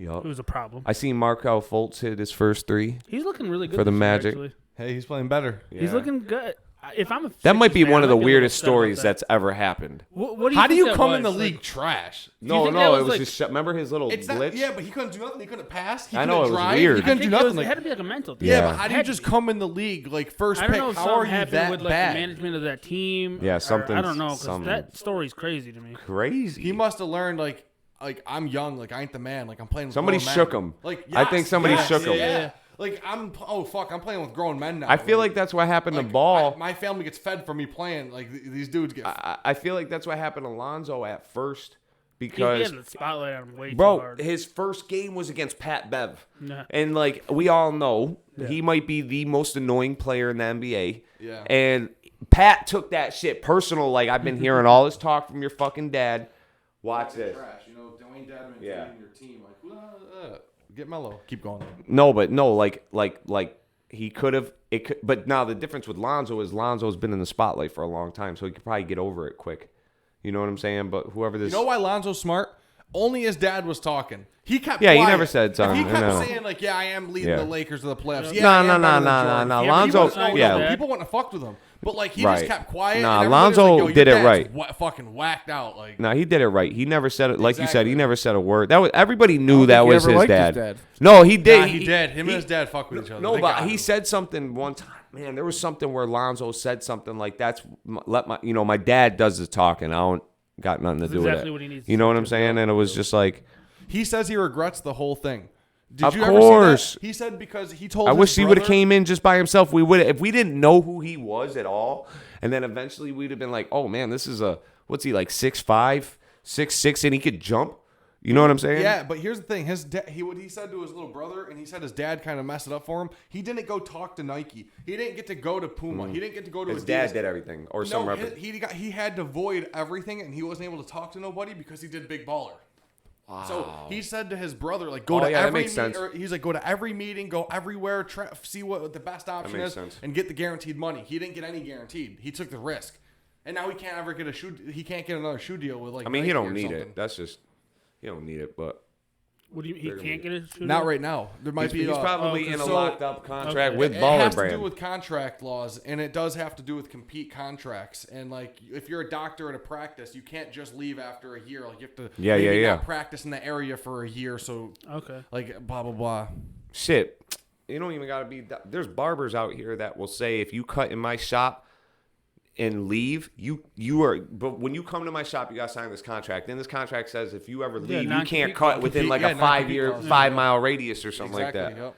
Speaker 5: It was a problem.
Speaker 3: I seen Markelle Fultz hit his first 3.
Speaker 5: He's looking really good
Speaker 3: For the
Speaker 5: this year,
Speaker 3: Magic.
Speaker 5: actually.
Speaker 4: Hey, he's playing better.
Speaker 5: He's looking good. if I'm a
Speaker 3: That might be
Speaker 5: Sixers fan,
Speaker 3: one of
Speaker 5: I
Speaker 3: the
Speaker 5: might be a little
Speaker 3: weirdest
Speaker 5: upset about
Speaker 3: stories
Speaker 5: that.
Speaker 3: that's ever happened.
Speaker 5: What
Speaker 4: How do
Speaker 5: think
Speaker 4: you
Speaker 5: that
Speaker 4: come in the
Speaker 5: was?
Speaker 4: league
Speaker 5: Like,
Speaker 4: trash?
Speaker 3: No,
Speaker 5: think
Speaker 3: no,
Speaker 5: that
Speaker 3: it
Speaker 5: was
Speaker 3: was
Speaker 5: like-
Speaker 3: just remember his little
Speaker 4: It's not.
Speaker 3: glitch.
Speaker 4: Yeah, but he couldn't do nothing. He couldn't pass. He
Speaker 3: I
Speaker 4: couldn't
Speaker 3: know, it was
Speaker 4: drive.
Speaker 3: weird.
Speaker 4: He
Speaker 5: I
Speaker 4: couldn't
Speaker 5: think
Speaker 4: do
Speaker 5: it
Speaker 4: nothing.
Speaker 5: had to be like a mental thing.
Speaker 3: Yeah.
Speaker 4: Yeah, but how do you
Speaker 5: Had
Speaker 4: just
Speaker 5: to be.
Speaker 4: come in the league like first
Speaker 5: I
Speaker 4: pick?
Speaker 5: don't know if
Speaker 4: How
Speaker 5: something
Speaker 4: are you
Speaker 5: happened
Speaker 4: that
Speaker 5: with like
Speaker 4: bad?
Speaker 5: the management of that team.
Speaker 3: Yeah,
Speaker 5: or-
Speaker 3: something-
Speaker 5: I don't know because
Speaker 3: some-
Speaker 5: that story's crazy to me.
Speaker 3: Crazy.
Speaker 4: He must have learned like I'm young, like I ain't the man, like I'm playing with
Speaker 3: Somebody
Speaker 4: grown men.
Speaker 3: shook him.
Speaker 4: Like
Speaker 3: I think somebody shook him.
Speaker 4: Yeah. Like I'm I'm playing with grown men now.
Speaker 3: I feel like that's what happened to
Speaker 4: like,
Speaker 3: Ball.
Speaker 4: my family gets fed from me playing. Like these dudes get.
Speaker 3: I feel like that's what happened to Lonzo at first
Speaker 5: He
Speaker 3: because
Speaker 5: had the spotlight on him way too
Speaker 3: bro,
Speaker 5: hard.
Speaker 3: his first game was against Pat Bev.
Speaker 5: Yeah.
Speaker 3: And like we all know, he might be the most annoying player in the NBA.
Speaker 4: Yeah.
Speaker 3: And Pat took that shit personal. Like I've been hearing all this talk from your fucking dad. Watch this.
Speaker 4: trash, you know, Dwayne Dedman
Speaker 3: Yeah.
Speaker 4: feeding your team. Like, get mellow. Keep going.
Speaker 3: No, but no, like he could have. It could, but now the difference with Lonzo is Lonzo's been in the spotlight for a long time, so he could probably get over it quick. You know what I'm saying? But whoever this,
Speaker 4: You know why Lonzo's smart? Only his dad was talking. He kept.
Speaker 3: Yeah, he
Speaker 4: quiet.
Speaker 3: never said
Speaker 4: If
Speaker 3: something,
Speaker 4: he kept
Speaker 3: no.
Speaker 4: saying like, "Yeah, I am leading
Speaker 3: Yeah.
Speaker 4: the Lakers to the playoffs." Yeah,
Speaker 3: No,
Speaker 4: I am
Speaker 3: no,
Speaker 4: better
Speaker 3: no,
Speaker 4: than
Speaker 3: no,
Speaker 4: Jordan.
Speaker 3: no,
Speaker 4: Yeah,
Speaker 3: Lonzo-
Speaker 4: people wouldn't-
Speaker 3: yeah.
Speaker 4: people wouldn't have fucked with him, but like he
Speaker 3: Right.
Speaker 4: just kept quiet.
Speaker 3: Nah,
Speaker 4: and everybody was
Speaker 3: Lonzo
Speaker 4: like, Yo, your
Speaker 3: did it
Speaker 4: dad's
Speaker 3: right.
Speaker 4: Fucking whacked out. Like,
Speaker 3: No, he did it right. He never said it. Like you said,
Speaker 4: Exactly.
Speaker 3: he never said a word. That was everybody knew
Speaker 2: think
Speaker 3: that
Speaker 2: he
Speaker 3: was
Speaker 2: ever
Speaker 3: his
Speaker 2: liked his
Speaker 3: dad.
Speaker 2: dad.
Speaker 3: No, he did.
Speaker 4: nah, he did. Him and his dad fuck with each other.
Speaker 3: No,
Speaker 4: They
Speaker 3: but
Speaker 4: got
Speaker 3: he
Speaker 4: him.
Speaker 3: said something one time. Man, there was something where Lonzo said something like, "That's my dad does the talking. I don't got nothing to
Speaker 5: That's
Speaker 3: do
Speaker 5: exactly
Speaker 3: with
Speaker 5: what he
Speaker 3: it."
Speaker 5: needs
Speaker 3: You
Speaker 5: to
Speaker 3: know
Speaker 5: do
Speaker 3: what I'm
Speaker 5: too.
Speaker 3: saying? And it was just like,
Speaker 4: He says he regrets the whole thing. Did
Speaker 3: Of
Speaker 4: you ever
Speaker 3: course.
Speaker 4: see that? He said because he told.
Speaker 3: I
Speaker 4: his
Speaker 3: wish he would have
Speaker 4: brother-
Speaker 3: came in just by himself. We would, if we didn't know who he was at all, and then eventually we'd have been like, "Oh man, this is what's he like 6'5", 6'6", and he could jump." You know what I'm saying?
Speaker 4: Yeah, but here's the thing. His what he said to his little brother, and he said his dad kind of messed it up for him. He didn't go talk to Nike. He didn't get to go to Puma. He didn't get to go to
Speaker 3: His
Speaker 4: Adidas.
Speaker 3: dad did everything, or some
Speaker 4: No,
Speaker 3: rapper.
Speaker 4: he had to void everything, and he wasn't able to talk to nobody because he did Big Baller. So he said to his brother, like, go
Speaker 3: Oh,
Speaker 4: to
Speaker 3: yeah, that
Speaker 4: every
Speaker 3: makes sense.
Speaker 4: he's like, go to every meeting, go everywhere, see what the best option
Speaker 3: makes
Speaker 4: is,
Speaker 3: sense.
Speaker 4: and get the guaranteed money. He didn't get any guaranteed. He took the risk, and now he can't ever get a shoe. He can't get another shoe deal with like.
Speaker 3: I mean, he
Speaker 4: Nike
Speaker 3: don't
Speaker 4: or
Speaker 3: need
Speaker 4: something.
Speaker 3: it. That's just, he don't need it. But
Speaker 5: What do you? He can't get it.
Speaker 4: Not right now. There might be.
Speaker 3: he's probably in a
Speaker 4: so-
Speaker 3: locked up contract
Speaker 5: okay.
Speaker 3: with
Speaker 4: It
Speaker 3: Baller
Speaker 4: has to
Speaker 3: Brand.
Speaker 4: do with contract laws, and it does have to do with compete contracts. And like, if you're a doctor at a practice, you can't just leave after a year. Like, you have to maybe not practice in the area for a year. So
Speaker 5: Okay.
Speaker 4: like, blah blah blah.
Speaker 3: Shit, you don't even gotta be. There's barbers out here that will say, if you cut in my shop and leave, you are. But when you come to my shop, you gotta sign this contract. And this contract says if you ever leave, you
Speaker 5: non-compete
Speaker 3: can't cut within like a
Speaker 4: non-compete
Speaker 3: 5
Speaker 4: clause.
Speaker 3: 5-mile radius or something
Speaker 4: Exactly.
Speaker 3: like that.
Speaker 4: Yep.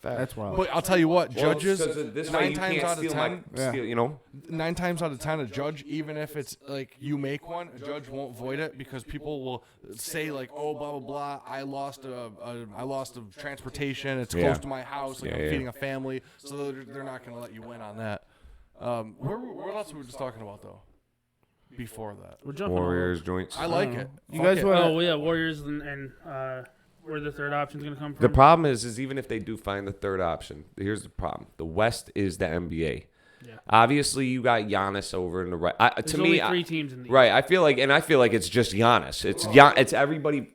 Speaker 2: That's wild.
Speaker 4: But I'll tell you what,
Speaker 3: Well,
Speaker 4: judges
Speaker 3: it's 'cause this way
Speaker 4: 9
Speaker 3: you
Speaker 4: times
Speaker 3: can't
Speaker 4: out of
Speaker 3: steal
Speaker 4: 10,
Speaker 3: my, steal, you know.
Speaker 4: 9 times out of 10, a judge, even if it's like you make one, a judge won't void it because people will say like, oh, blah blah blah. I lost a transportation. It's
Speaker 3: Yeah.
Speaker 4: close to my house. Like
Speaker 3: Yeah,
Speaker 4: I'm
Speaker 3: yeah.
Speaker 4: feeding a family, so they're not going to let you win on that. What else were we just talking about though? Before that,
Speaker 5: We're jumping. all over.
Speaker 3: Warriors joints.
Speaker 4: I like it.
Speaker 2: You
Speaker 4: Fuck
Speaker 2: guys
Speaker 4: it.
Speaker 2: wanna-
Speaker 5: Oh yeah, Warriors and where the third option's gonna come from.
Speaker 3: The problem is even if they do find the third option, here's the problem: the West is the NBA.
Speaker 5: Yeah.
Speaker 3: Obviously, you got Giannis over in the right.
Speaker 5: There's
Speaker 3: To
Speaker 5: only
Speaker 3: me,
Speaker 5: three teams in the
Speaker 3: right? I feel like it's just Giannis. It's everybody.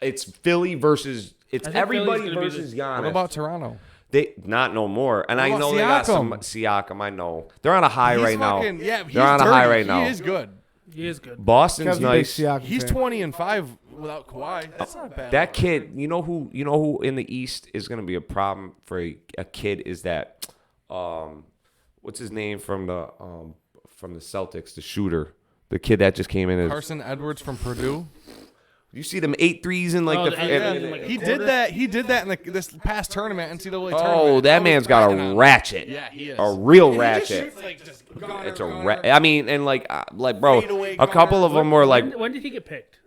Speaker 3: It's Philly versus. It's
Speaker 5: I think Philly's
Speaker 3: everybody
Speaker 5: gonna be
Speaker 3: versus
Speaker 5: the-
Speaker 3: Giannis.
Speaker 4: What about Toronto?
Speaker 3: They not no more, and I
Speaker 4: about
Speaker 3: know they got some
Speaker 4: Siakam?
Speaker 3: Siakam. I know they're on a high
Speaker 4: He's
Speaker 3: right now.
Speaker 4: fucking- Yeah, he's
Speaker 3: they're on a high
Speaker 4: dirty.
Speaker 3: right now.
Speaker 4: He is good.
Speaker 5: He is good.
Speaker 3: Boston's
Speaker 2: Kevin's a big
Speaker 3: nice.
Speaker 2: Siakam
Speaker 4: He's
Speaker 2: fan.
Speaker 4: 20-5 without Kawhi. That's not bad.
Speaker 3: That kid, you know who in the East is going to be a problem for a kid is that, what's his name from the Celtics, the shooter, the kid that just came in. As,
Speaker 4: Carson Edwards from Purdue.
Speaker 3: you see them 8 threes in like
Speaker 5: Oh,
Speaker 3: the.
Speaker 5: the-
Speaker 3: and-
Speaker 5: yeah, like a
Speaker 4: He
Speaker 5: quarter?
Speaker 4: did that. He did that in this past tournament, NCAA tournament.
Speaker 3: oh, that
Speaker 4: I was
Speaker 3: man's got
Speaker 4: bragging on
Speaker 3: a
Speaker 4: him.
Speaker 3: ratchet.
Speaker 4: Yeah, he is.
Speaker 3: A real
Speaker 4: And he just
Speaker 3: ratchet.
Speaker 4: shoots, like, just
Speaker 3: It's a
Speaker 4: gunner.
Speaker 3: I mean, and like bro,
Speaker 4: Fadeaway
Speaker 3: a couple of
Speaker 4: gunner.
Speaker 3: them were like
Speaker 5: When did he get picked?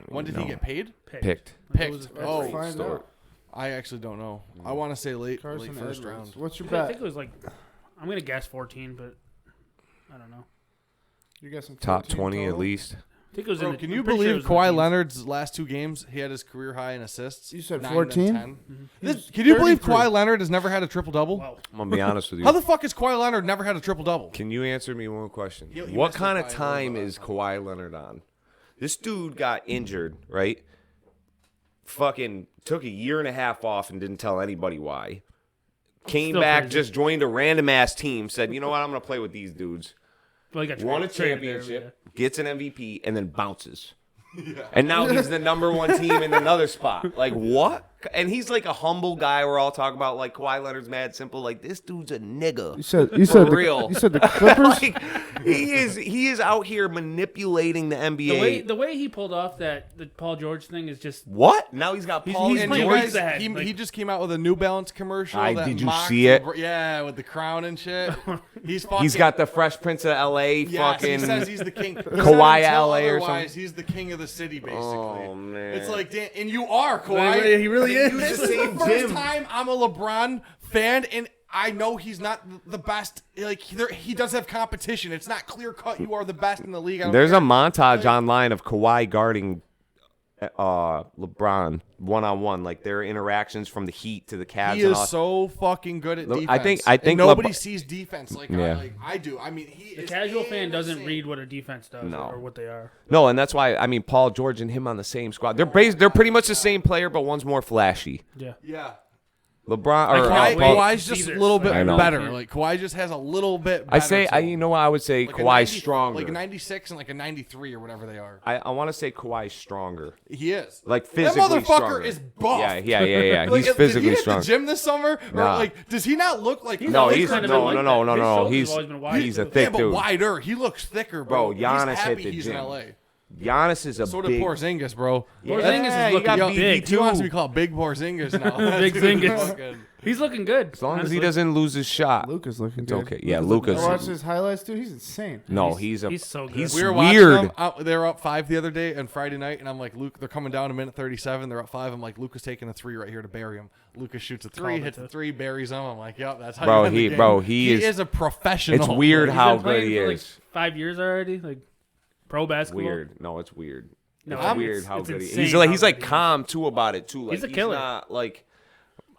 Speaker 4: When did he get paid?
Speaker 3: picked.
Speaker 5: When was his
Speaker 4: Picked.
Speaker 5: first
Speaker 4: Oh,
Speaker 5: pick?
Speaker 2: Find
Speaker 3: Story.
Speaker 2: out.
Speaker 4: I actually don't know. I want to say late
Speaker 2: Carson
Speaker 4: first
Speaker 2: Edwards.
Speaker 4: round.
Speaker 2: What's your
Speaker 5: I think
Speaker 2: bet?
Speaker 5: it was like, I'm gonna guess 14, but I don't know.
Speaker 2: You got some
Speaker 3: Top
Speaker 2: 14
Speaker 3: 20 at
Speaker 2: total?
Speaker 3: least.
Speaker 5: I think it was.
Speaker 4: Bro,
Speaker 5: in the,
Speaker 4: can
Speaker 5: I'm
Speaker 4: you
Speaker 5: pretty sure it
Speaker 4: believe
Speaker 5: was in the
Speaker 4: Kawhi
Speaker 5: teens.
Speaker 4: Leonard's last 2 games? He had his career high in assists.
Speaker 2: You said
Speaker 4: 9 and
Speaker 2: 14?
Speaker 4: 10. Can you believe
Speaker 2: 33.
Speaker 4: Kawhi Leonard has never had a triple double?
Speaker 5: Wow.
Speaker 3: I'm gonna be honest with you.
Speaker 4: How the fuck has Kawhi Leonard never had a triple double?
Speaker 3: Can you answer me one question?
Speaker 4: He
Speaker 3: What
Speaker 4: missed it
Speaker 3: kind of
Speaker 4: by a
Speaker 3: time
Speaker 4: little bit.
Speaker 3: is Kawhi Leonard on? This dude got injured, right? Fucking took a year and a half off and didn't tell anybody why. came
Speaker 5: Still
Speaker 3: back,
Speaker 5: crazy.
Speaker 3: just joined a random ass team, said, you know what, I'm gonna play with these dudes.
Speaker 5: Well, he got
Speaker 3: Won a
Speaker 5: traded there,
Speaker 3: championship, gets an MVP, and then bounces. And now he's the number one team in another spot. Like, what? And he's like a humble guy. We're all talking about, like, Kawhi Leonard's mad simple. Like, this dude's a nigga.
Speaker 2: You said
Speaker 3: real.
Speaker 2: You said the Clippers.
Speaker 3: Like, he is out here manipulating the NBA.
Speaker 5: The way he pulled off the Paul George thing is just
Speaker 3: What? Now he's got Paul
Speaker 5: he's
Speaker 3: and
Speaker 5: playing
Speaker 3: George.
Speaker 5: weeks ahead.
Speaker 4: He,
Speaker 5: Like-
Speaker 4: he just came out with a New Balance commercial. that
Speaker 3: Did you
Speaker 4: mocked
Speaker 3: see it?
Speaker 4: Yeah, with the crown and shit. He's fucking.
Speaker 3: He's got the Fresh Prince of L.A.
Speaker 4: Yes,
Speaker 3: fucking.
Speaker 4: he says he's the king.
Speaker 3: Kawhi
Speaker 4: Until
Speaker 3: LA or
Speaker 4: otherwise,
Speaker 3: something.
Speaker 4: he's the king of the city, basically.
Speaker 3: Oh, man.
Speaker 4: It's like, damn, and you are Kawhi.
Speaker 5: Wait, he really is.
Speaker 4: This
Speaker 3: the
Speaker 4: is
Speaker 3: same
Speaker 4: the first
Speaker 3: gym.
Speaker 4: time I'm a LeBron fan, and I know he's not the best. Like he does have competition. It's not clear cut. You are the best in the league. I don't
Speaker 3: There's
Speaker 4: care.
Speaker 3: a montage online of Kawhi guarding LeBron one-on-one, like their interactions from the Heat to the Cavs.
Speaker 4: He
Speaker 3: and
Speaker 4: is
Speaker 3: all.
Speaker 4: so fucking good at
Speaker 3: Look,
Speaker 4: defense.
Speaker 3: I think
Speaker 4: and nobody
Speaker 3: LeBron-
Speaker 4: sees defense like
Speaker 3: Yeah.
Speaker 4: I do. I mean, he
Speaker 5: the
Speaker 4: is
Speaker 5: casual fan doesn't
Speaker 4: insane.
Speaker 5: read what a defense does
Speaker 3: No.
Speaker 5: or what they are.
Speaker 3: No, and that's why I mean Paul George and him on the same squad. They're pretty much the same player, but one's more flashy.
Speaker 5: Yeah.
Speaker 4: Yeah.
Speaker 3: LeBron or
Speaker 5: Kawhi-
Speaker 3: Paul,
Speaker 4: Kawhi's just
Speaker 5: See
Speaker 4: a
Speaker 5: this.
Speaker 4: little bit
Speaker 3: I know.
Speaker 4: better. Like Kawhi just has a little bit. Better
Speaker 3: I say
Speaker 4: to him.
Speaker 3: you know what I would say
Speaker 4: Like a
Speaker 3: Kawhi's
Speaker 4: 90
Speaker 3: stronger.
Speaker 4: like a 96 and like a 93 or whatever they are.
Speaker 3: I want to say Kawhi's stronger.
Speaker 4: He is.
Speaker 3: Like
Speaker 4: that
Speaker 3: physically
Speaker 4: motherfucker
Speaker 3: stronger.
Speaker 4: is buff.
Speaker 3: Yeah.
Speaker 4: Like,
Speaker 3: He's physically
Speaker 4: did he hit
Speaker 3: strong.
Speaker 4: the gym this summer? Or
Speaker 3: Nah.
Speaker 4: like, does he not look like?
Speaker 5: He's
Speaker 3: No,
Speaker 5: always
Speaker 3: he's
Speaker 5: kind of
Speaker 3: no,
Speaker 5: been like
Speaker 3: no,
Speaker 5: that.
Speaker 3: no, no,
Speaker 5: His
Speaker 3: no.
Speaker 5: shoulders
Speaker 3: He's
Speaker 5: have always been wide,
Speaker 3: he's a
Speaker 5: too.
Speaker 3: thick
Speaker 4: yeah, but
Speaker 3: dude.
Speaker 4: wider. He looks thicker, bro.
Speaker 3: Bro, Giannis
Speaker 4: he's
Speaker 3: hit
Speaker 4: happy
Speaker 3: the
Speaker 4: he's
Speaker 3: gym.
Speaker 4: in LA.
Speaker 3: Giannis is a
Speaker 4: So
Speaker 3: big.
Speaker 4: did Porzingis, bro.
Speaker 5: Porzingis is
Speaker 3: he
Speaker 5: looking
Speaker 3: got
Speaker 5: yo,
Speaker 3: BB
Speaker 5: big.
Speaker 4: He wants to be
Speaker 3: too.
Speaker 4: called Big Porzingis now.
Speaker 5: Big
Speaker 4: That's gonna be
Speaker 5: Zingis.
Speaker 4: fucking-
Speaker 5: He's looking good.
Speaker 3: As long as he
Speaker 5: honestly.
Speaker 3: doesn't lose his shot,
Speaker 2: Luca's looking
Speaker 3: it's
Speaker 2: good.
Speaker 3: okay. Yeah,
Speaker 2: I
Speaker 3: Lucas.
Speaker 2: watched his highlights, dude. He's insane.
Speaker 3: No,
Speaker 5: He's
Speaker 3: he's
Speaker 5: so good.
Speaker 3: He's
Speaker 4: We were
Speaker 3: weird.
Speaker 4: watching them. They were up 5 the other day on Friday night, and I'm like, Luke, they're coming down a minute 37. They're up 5. I'm like, Luca's taking a 3 right here to bury him. Lucas shoots a 3,
Speaker 5: Called it
Speaker 4: hits the
Speaker 5: too.
Speaker 4: 3, buries him. I'm like, yep, that's how
Speaker 3: Bro,
Speaker 4: you win the
Speaker 3: he-
Speaker 4: game.
Speaker 3: bro, he is-
Speaker 4: a professional.
Speaker 3: It's weird
Speaker 5: He's
Speaker 3: how
Speaker 5: been playing
Speaker 3: good he
Speaker 5: for,
Speaker 3: is.
Speaker 5: Like 5 years already, like pro basketball.
Speaker 3: Weird. No, it's weird.
Speaker 5: No,
Speaker 3: It's
Speaker 5: I'm-
Speaker 3: weird
Speaker 5: it's-
Speaker 3: how
Speaker 5: it's
Speaker 3: good he is.
Speaker 5: insane
Speaker 3: He's like
Speaker 5: how
Speaker 3: he's like
Speaker 5: good he is.
Speaker 3: calm too about it too. Like
Speaker 5: He's a killer.
Speaker 3: not like,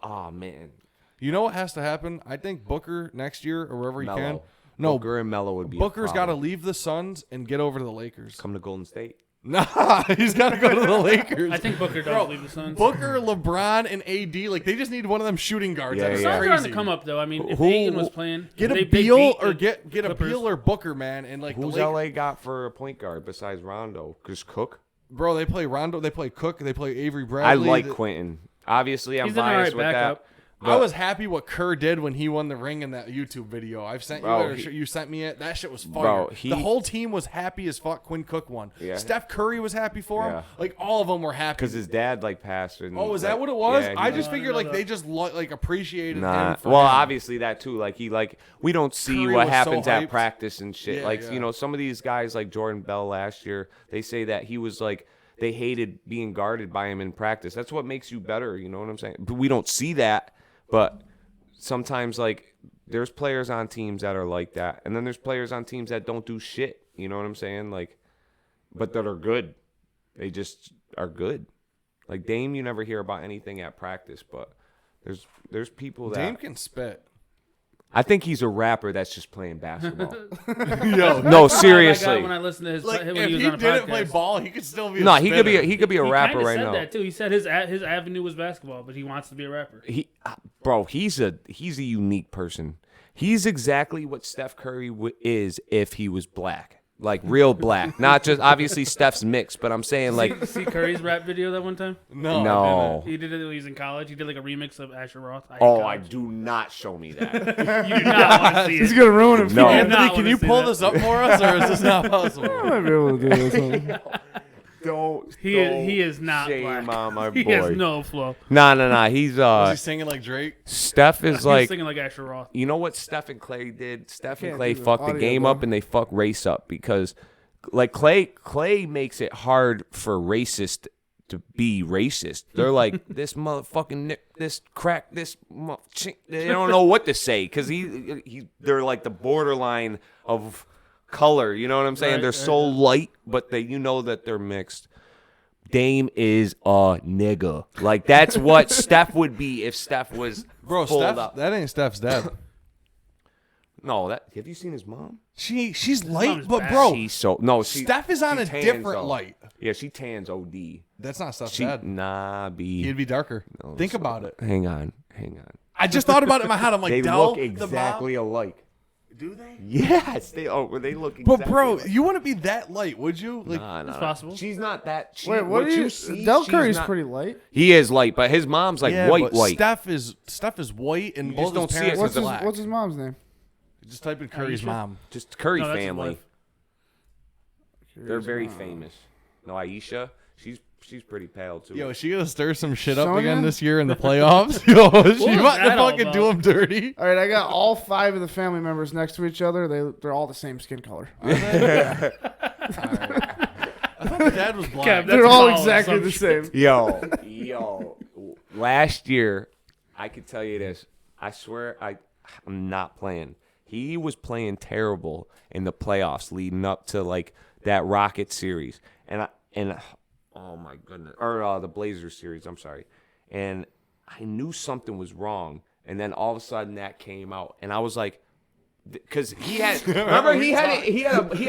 Speaker 3: oh man,
Speaker 4: You know what has to happen? I think Booker next year or wherever he can.
Speaker 3: Melo.
Speaker 4: No,
Speaker 3: Booker and Melo would be.
Speaker 4: Booker's got to
Speaker 3: to
Speaker 4: leave the Suns and get over to the Lakers.
Speaker 3: come to Golden State.
Speaker 4: Nah, he's got to go to the Lakers.
Speaker 5: I think Booker does
Speaker 4: Bro,
Speaker 5: leave the Suns.
Speaker 4: Booker, LeBron, and AD, like they just need one of them shooting guards.
Speaker 3: Yeah,
Speaker 4: That's
Speaker 5: The Suns
Speaker 4: crazy.
Speaker 5: are on the come up though. I mean, if
Speaker 3: Who-
Speaker 5: Ayton was playing,
Speaker 4: Get a
Speaker 5: they
Speaker 4: Beal
Speaker 5: beat
Speaker 4: or
Speaker 5: the
Speaker 4: get a
Speaker 5: Clippers.
Speaker 4: Beal or Booker, man, and like
Speaker 3: Who's
Speaker 4: the Lakers,
Speaker 3: LA got for a point guard besides Rondo? Just Cook.
Speaker 4: bro. They play Rondo, they play Cook, they play Avery
Speaker 3: I
Speaker 4: Bradley.
Speaker 3: like
Speaker 4: The-
Speaker 3: Quentin. Obviously, I'm
Speaker 5: He's an
Speaker 3: biased
Speaker 5: alright
Speaker 3: with
Speaker 5: backup.
Speaker 3: that.
Speaker 4: I was happy what Kerr did when he won the ring in that YouTube video. I've sent you
Speaker 3: Bro,
Speaker 4: it, or
Speaker 3: he-
Speaker 4: you sent me it. That shit was fire.
Speaker 3: Bro,
Speaker 4: the whole team was happy as fuck. Quinn Cook won.
Speaker 3: Yeah.
Speaker 4: Steph Curry was happy for him.
Speaker 3: Yeah.
Speaker 4: Like all of them were happy.
Speaker 3: because his dad like passed. And,
Speaker 4: Oh, is
Speaker 3: like,
Speaker 4: that what it was?
Speaker 3: yeah,
Speaker 4: I
Speaker 3: he-
Speaker 4: just figured like
Speaker 5: no.
Speaker 4: they just like appreciated
Speaker 3: Nah.
Speaker 4: him. For
Speaker 3: Well,
Speaker 4: him.
Speaker 3: obviously that too. Like he we don't see
Speaker 4: Curry
Speaker 3: what
Speaker 4: was so
Speaker 3: happens
Speaker 4: hyped.
Speaker 3: at practice and shit.
Speaker 4: Yeah,
Speaker 3: like
Speaker 4: yeah.
Speaker 3: you know, some of these guys like Jordan Bell last year, they say that he was like they hated being guarded by him in practice. That's what makes you better. You know what I'm saying? But we don't see that. But sometimes like there's players on teams that are like that, and then there's players on teams that don't do shit. You know what I'm saying? Like, but that are good. They just are good. Like Dame, you never hear about anything at practice, but there's people that
Speaker 4: Dame can spit.
Speaker 3: I think he's a rapper that's just playing basketball.
Speaker 4: Yo,
Speaker 3: No,
Speaker 5: I
Speaker 3: seriously.
Speaker 5: got when I listened to his
Speaker 4: like
Speaker 5: when
Speaker 4: if
Speaker 5: he was
Speaker 4: he
Speaker 5: on a
Speaker 4: didn't
Speaker 5: podcast.
Speaker 4: play ball, he could still be.
Speaker 3: No,
Speaker 4: a
Speaker 3: he could be
Speaker 4: spitter.
Speaker 3: he could be a
Speaker 5: He
Speaker 3: rapper
Speaker 5: kinda
Speaker 3: right
Speaker 5: said
Speaker 3: now.
Speaker 5: that too. He said his avenue was basketball, but he wants to be a rapper.
Speaker 3: Bro, he's a unique person. He's exactly what Steph Curry is if he was black. Like real black. Not just obviously Steph's mixed, but I'm saying like
Speaker 5: See Curry's rap video that one time?
Speaker 4: No,
Speaker 3: no.
Speaker 5: He did it when he was in college. He did like a remix of Asher Roth.
Speaker 3: Oh, I do not show me that.
Speaker 5: You do not want to see
Speaker 2: He's
Speaker 5: it.
Speaker 2: gonna ruin it.
Speaker 3: No.
Speaker 2: for you.
Speaker 4: Anthony,
Speaker 5: not
Speaker 4: can
Speaker 5: wanna
Speaker 4: you
Speaker 5: see
Speaker 4: pull
Speaker 5: that.
Speaker 4: this up for us, or is this not possible?
Speaker 2: I might be able to do this.
Speaker 3: Don't.
Speaker 5: He is not
Speaker 3: shame
Speaker 5: black.
Speaker 3: on my
Speaker 5: He
Speaker 3: boy.
Speaker 5: has no flow.
Speaker 3: Nah. He's
Speaker 4: Was he singing like Drake?
Speaker 3: Steph is
Speaker 5: He's
Speaker 3: like
Speaker 5: singing like Asher Roth.
Speaker 3: you know what Steph and Clay did? Steph and
Speaker 2: Can't
Speaker 3: Clay
Speaker 2: do the
Speaker 3: fuck the
Speaker 2: audio,
Speaker 3: game
Speaker 2: bro.
Speaker 3: up and they fuck race up because like Clay makes it hard for racist to be racist. They're like this motherfucking Nick, this crack, this they don't know what to say because they're like the borderline of color. You know what I'm saying?
Speaker 5: Right,
Speaker 3: they're
Speaker 5: right,
Speaker 3: so light, but you know that they're mixed. Dame is a nigga. Like that's what Steph would be if Steph was
Speaker 4: Bro,
Speaker 3: pulled
Speaker 4: Steph,
Speaker 3: up.
Speaker 4: that ain't Steph's dad.
Speaker 3: No, have you seen his mom?
Speaker 4: She's
Speaker 5: mom's
Speaker 4: light, but
Speaker 5: bad.
Speaker 4: bro,
Speaker 3: She's so no. She,
Speaker 4: Steph is on
Speaker 3: she
Speaker 4: a
Speaker 3: tans,
Speaker 4: different
Speaker 3: though.
Speaker 4: light.
Speaker 3: Yeah, she tans OD.
Speaker 4: That's not Steph's
Speaker 3: She
Speaker 4: dad.
Speaker 3: nah, B.
Speaker 4: He'd be darker. Think about it.
Speaker 3: Hang on.
Speaker 4: I just thought about it in my head. I'm like,
Speaker 3: They
Speaker 4: Dell,
Speaker 3: look exactly alike.
Speaker 4: Do they?
Speaker 3: Yes, they look exactly.
Speaker 4: But bro,
Speaker 3: alike.
Speaker 4: you wouldn't be that light, would you? Like,
Speaker 3: Nah.
Speaker 5: It's possible.
Speaker 3: She's not that.
Speaker 2: Wait, what are you?
Speaker 3: see,
Speaker 2: Del
Speaker 3: she's
Speaker 2: Curry's
Speaker 3: not-
Speaker 2: pretty light.
Speaker 3: He is light, but his mom's like
Speaker 4: yeah,
Speaker 3: white.
Speaker 4: but Steph is white, and
Speaker 3: You
Speaker 4: both
Speaker 3: just don't
Speaker 4: his
Speaker 3: see it
Speaker 4: parents
Speaker 2: What's
Speaker 4: are
Speaker 2: his
Speaker 4: black.
Speaker 2: What's his mom's name?
Speaker 4: Just type in Curry's
Speaker 5: Aisha?
Speaker 4: mom.
Speaker 3: Just Curry
Speaker 5: No, that's his
Speaker 3: family.
Speaker 5: wife.
Speaker 3: They're very famous. No, Aisha. She's pretty pale too.
Speaker 4: Yo, is she gonna stir some shit up
Speaker 2: Sonya?
Speaker 4: again this year in the playoffs? Yo, she
Speaker 5: was
Speaker 4: about to
Speaker 5: that all
Speaker 4: fucking do
Speaker 5: about?
Speaker 4: him dirty.
Speaker 2: All right, I got all 5 of the family members next to each other. They're all the same skin color.
Speaker 4: I thought the dad was black.
Speaker 5: Kev,
Speaker 2: They're
Speaker 5: That's
Speaker 2: all
Speaker 5: a foul
Speaker 2: exactly the
Speaker 5: assumption.
Speaker 2: same.
Speaker 3: Yo. Last year, I could tell you this. I swear, I'm not playing. He was playing terrible in the playoffs leading up to like that Rocket series, and oh my goodness, or the Blazers series. I'm sorry, and I knew something was wrong, and then all of a sudden that came out, and I was like, because he had remember he had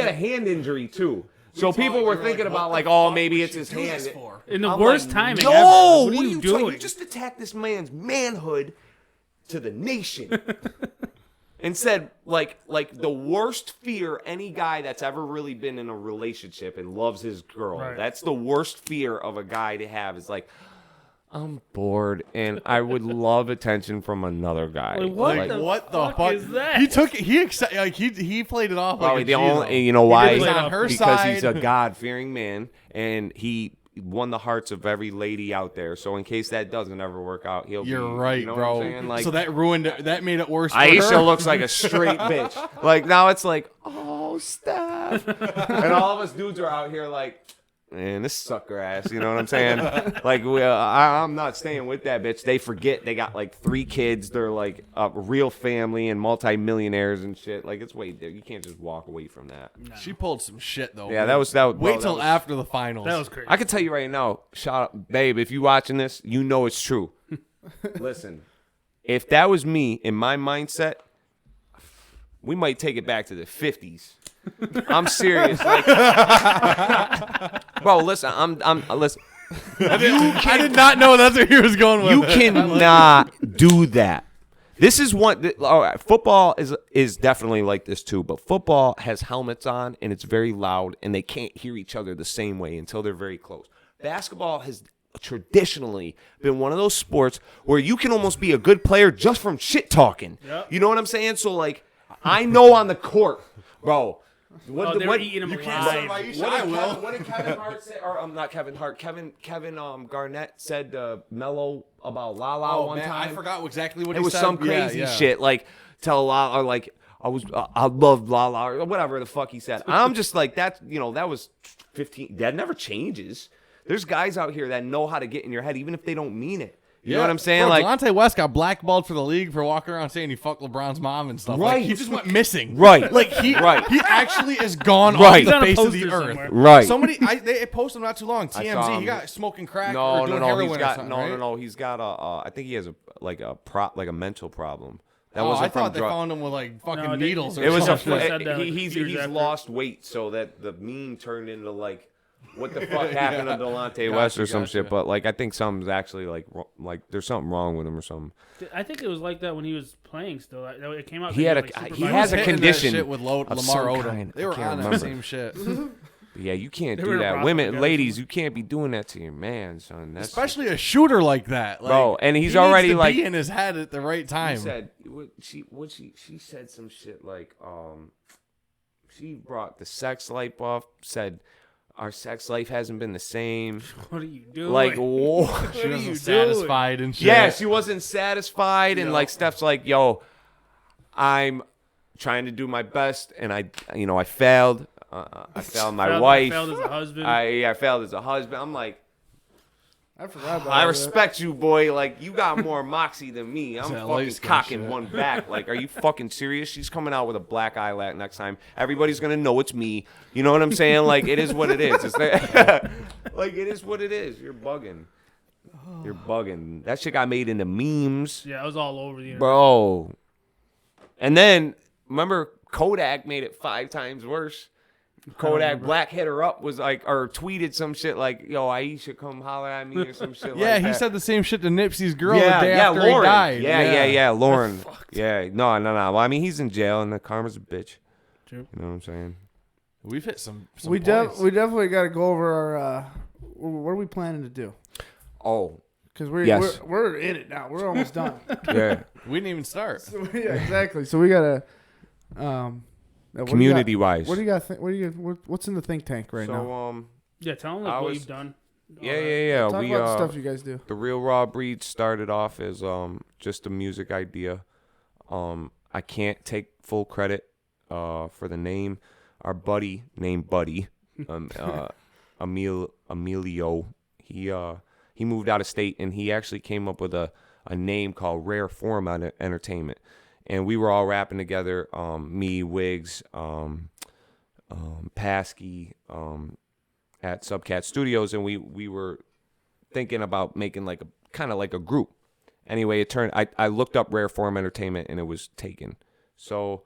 Speaker 3: a hand injury too. So people were thinking about like, oh, maybe it's his hand.
Speaker 5: In the
Speaker 3: I'm
Speaker 5: worst
Speaker 3: like,
Speaker 5: timing
Speaker 3: No,
Speaker 5: ever. What are you
Speaker 3: doing?
Speaker 5: doing?
Speaker 3: You just attacked this man's manhood to the nation. And said like the worst fear any guy that's ever really been in a relationship and loves his girl.
Speaker 5: Right.
Speaker 3: That's the worst fear of a guy to have is like, I'm bored and I would love attention from another guy.
Speaker 5: Like, what
Speaker 3: Like,
Speaker 5: the
Speaker 4: What the
Speaker 5: fuck
Speaker 4: fuck
Speaker 5: is that?
Speaker 4: He took it. He played it off like
Speaker 3: Probably
Speaker 4: a
Speaker 3: the
Speaker 4: G,
Speaker 3: only,
Speaker 4: though.
Speaker 3: you know why?
Speaker 4: He's on her
Speaker 3: because he's a
Speaker 4: side.
Speaker 3: God-fearing man, and he won the hearts of every lady out there. So in case that doesn't ever work out, he'll
Speaker 4: You're
Speaker 3: be,
Speaker 4: right,
Speaker 3: you know
Speaker 4: bro.
Speaker 3: What I'm saying? Like,
Speaker 4: so that ruined it. That made it worse. For
Speaker 3: Aisha
Speaker 4: her.
Speaker 3: looks like a straight bitch. Like now it's like, oh, Steph, and all of us dudes are out here like, man, this sucker ass. You know what I'm saying? Like, I'm not staying with that bitch. They forget they got like 3 kids. They're like a real family and multi-millionaires and shit. Like it's way there. You can't just walk away from that.
Speaker 4: She pulled some shit though.
Speaker 3: Yeah,
Speaker 4: man.
Speaker 3: that was.
Speaker 4: Wait
Speaker 3: bro,
Speaker 4: till
Speaker 3: that was-
Speaker 4: after the finals.
Speaker 5: That was crazy.
Speaker 3: I can tell you right now, shout out, babe, if you watching this, you know it's true. Listen, if that was me in my mindset, we might take it back to the 50s. I'm serious. Like, bro, listen, I'm listen.
Speaker 4: I did not know that's where he was going with
Speaker 3: You
Speaker 4: it.
Speaker 3: cannot do that. This is one. All right, football is definitely like this too, but football has helmets on and it's very loud, and they can't hear each other the same way until they're very close. Basketball has traditionally been one of those sports where you can almost be a good player just from shit talking.
Speaker 5: Yep.
Speaker 3: You know what I'm saying? So like, I know on the court, bro.
Speaker 5: Oh, they were eating him alive.
Speaker 3: What did Kevin Hart say? Or not Kevin Hart. Kevin Garnett said Melo about Lala
Speaker 4: Oh
Speaker 3: one
Speaker 4: man,
Speaker 3: time.
Speaker 4: I forgot exactly what
Speaker 3: It
Speaker 4: he
Speaker 3: was
Speaker 4: said.
Speaker 3: some
Speaker 4: Yeah,
Speaker 3: crazy
Speaker 4: yeah.
Speaker 3: shit like tell Lala or like I love Lala or whatever the fuck he said. I'm just like that. You know that was 15. That never changes. There's guys out here that know how to get in your head even if they don't mean it. You know what I'm saying?
Speaker 4: Bro,
Speaker 3: Like
Speaker 4: Delonte West got blackballed for the league for walking around saying he fucked LeBron's mom and stuff. Like,
Speaker 3: Right.
Speaker 4: he just went missing.
Speaker 3: Right.
Speaker 4: Like he
Speaker 3: Right.
Speaker 4: he actually is gone
Speaker 3: Right.
Speaker 4: off
Speaker 5: He's
Speaker 4: the
Speaker 5: on a
Speaker 4: face of the
Speaker 5: poster
Speaker 4: earth.
Speaker 5: somewhere.
Speaker 3: right.
Speaker 4: They posted him not too long.
Speaker 3: I saw
Speaker 4: TMZ.
Speaker 3: him.
Speaker 4: He got smoking crack
Speaker 3: No,
Speaker 4: or doing
Speaker 3: no,
Speaker 4: heroin
Speaker 3: he's
Speaker 4: or
Speaker 3: got
Speaker 4: something,
Speaker 3: no,
Speaker 4: right?
Speaker 3: no, no. He's got a. I think he has a mental problem. That
Speaker 4: Oh,
Speaker 3: wasn't
Speaker 4: I
Speaker 3: from
Speaker 4: thought they
Speaker 3: drug.
Speaker 4: found him with like fucking
Speaker 5: No, they-
Speaker 4: needles or
Speaker 3: It was a.
Speaker 4: something.
Speaker 5: They said that, like,
Speaker 3: He's
Speaker 5: years after.
Speaker 3: lost weight, so that the meme turned into like, what the fuck happened to Delonte West or some shit.
Speaker 4: gotcha.
Speaker 3: But like, I think something's actually like there's something wrong with him or something.
Speaker 5: I think it was like that when he was playing still. It came out.
Speaker 3: He
Speaker 5: that
Speaker 3: had
Speaker 5: was,
Speaker 3: a-
Speaker 5: like,
Speaker 3: he
Speaker 5: super
Speaker 3: has a
Speaker 5: violent.
Speaker 4: Hitting that
Speaker 3: condition
Speaker 4: shit with
Speaker 3: of
Speaker 4: Lamar
Speaker 3: some
Speaker 4: Odom.
Speaker 3: kind.
Speaker 4: They
Speaker 3: I
Speaker 4: were
Speaker 3: can't
Speaker 4: on that
Speaker 3: remember.
Speaker 4: same shit.
Speaker 3: But yeah, you can't
Speaker 5: They
Speaker 3: do
Speaker 5: were in a
Speaker 3: that.
Speaker 5: brothel
Speaker 3: Women,
Speaker 5: together.
Speaker 3: ladies, you can't be doing that to your man, son. That's
Speaker 4: Especially a shooter like that. Like,
Speaker 3: Bro, and he's
Speaker 4: he
Speaker 3: already,
Speaker 4: needs to
Speaker 3: like-
Speaker 4: be in his head at the right time.
Speaker 3: She said some shit like she brought the sex life off, said our sex life hasn't been the same.
Speaker 5: What are you doing?
Speaker 3: Like, whoa.
Speaker 4: she
Speaker 5: are
Speaker 4: wasn't
Speaker 5: you
Speaker 4: satisfied and shit.
Speaker 3: Yeah, she wasn't satisfied, and
Speaker 4: Yeah.
Speaker 3: like Steph's like, yo, I'm trying to do my best, and I failed. I failed my wife.
Speaker 5: Failed as a husband.
Speaker 3: I failed as a husband. I'm like,
Speaker 2: I forgot about
Speaker 3: I
Speaker 2: that.
Speaker 3: respect you, boy. Like, you got more moxie than me. I'm
Speaker 4: that
Speaker 3: fucking
Speaker 4: light-skin
Speaker 3: cocking
Speaker 4: shit.
Speaker 3: one back. Like, are you fucking serious? She's coming out with a black eye next time. Everybody's gonna know it's me. You know what I'm saying? Like, it is what it is. It's like it is what it is. You're bugging. You're bugging. That shit got made into memes,
Speaker 5: yeah, it was all over the internet.
Speaker 3: bro. And then remember Kodak made it 5 times worse. Kodak Black hit her up, was like, or tweeted some shit like, "Yo, Aisha, come holler at me," or some shit.
Speaker 4: Yeah,
Speaker 3: like
Speaker 4: he
Speaker 3: that.
Speaker 4: said the same shit to Nipsey's girl the day after
Speaker 3: Lauren.
Speaker 4: he died.
Speaker 3: Yeah, Lauren. Yeah, no. Well, I mean, he's in jail, and the karma's a bitch.
Speaker 5: True.
Speaker 3: You know what I'm saying?
Speaker 4: We've hit some
Speaker 2: We
Speaker 4: points.
Speaker 2: definitely got to go over our. What are we planning to do?
Speaker 3: Oh,
Speaker 2: Because we're in it now. We're almost done.
Speaker 3: yeah.
Speaker 4: We didn't even start.
Speaker 2: So, yeah, exactly. So we gotta.
Speaker 3: Community wise.
Speaker 2: What do you got? What's in the think tank right now?
Speaker 3: So
Speaker 5: Yeah, tell them
Speaker 3: I
Speaker 5: what
Speaker 3: was-
Speaker 5: you've done.
Speaker 3: yeah.
Speaker 2: Talk
Speaker 3: We
Speaker 2: about the stuff you guys do.
Speaker 3: the Real Raw Breed started off as just a music idea. I can't take full credit for the name. Our buddy named Buddy, Emilio, he moved out of state, and he actually came up with a name called Rare Form Entertainment. And we were all rapping together, me, Wiggs, Paskey, at Subcat Studios, and we were thinking about making like a kind of like a group. Anyway, it turned I looked up Rare Form Entertainment, and it was taken. So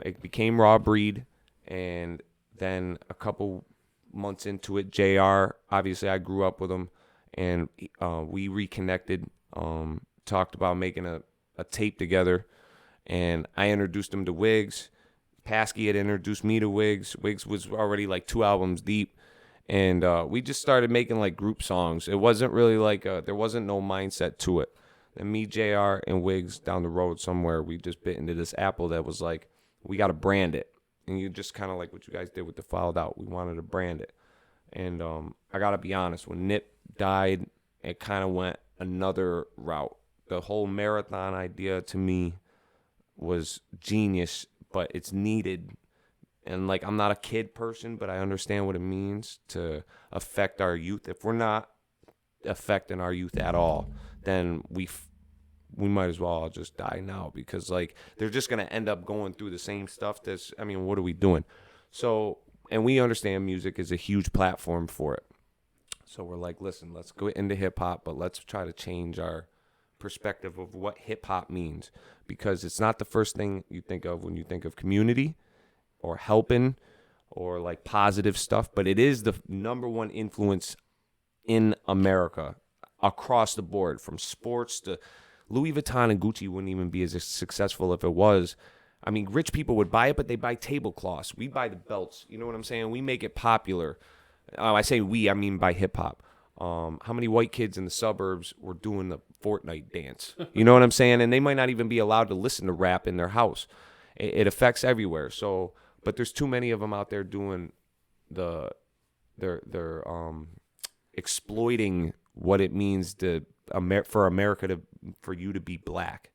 Speaker 3: it became Raw Breed, and then a couple months into it, JR, obviously I grew up with him, and we reconnected, talked about making a tape together, and I introduced him to Wiggs. Paskey had introduced me to Wiggs. Wiggs was already like 2 albums deep, and we just started making like group songs. It wasn't really like there wasn't no mindset to it. And me, JR, and Wiggs down the road somewhere, we just bit into this apple that was like, we got to brand it. And you just kind of like what you guys did with the Fouled Out. We wanted to brand it. And I got to be honest, when Nip died, it kind of went another route. The whole marathon idea to me was genius, but it's needed. And like, I'm not a kid person, but I understand what it means to affect our youth. If we're not affecting our youth at all, then we might as well all just die now, because like they're just going to end up going through the same stuff. What are we doing? So, and we understand music is a huge platform for it. So we're like, listen, let's go into hip hop, but let's try to change our perspective of what hip hop means, because it's not the first thing you think of when you think of community or helping or like positive stuff, but it is the number one influence in America across the board, from sports to Louis Vuitton and Gucci wouldn't even be as successful if it was. I mean, rich people would buy it, but they buy tablecloths. We buy the belts. You know what I'm saying? We make it popular. I say we, I mean by hip hop. How many white kids in the suburbs were doing the Fortnite dance? You know what I'm saying? And they might not even be allowed to listen to rap in their house. It affects everywhere. So, but there's too many of them out there doing they're exploiting what it means for you to be black.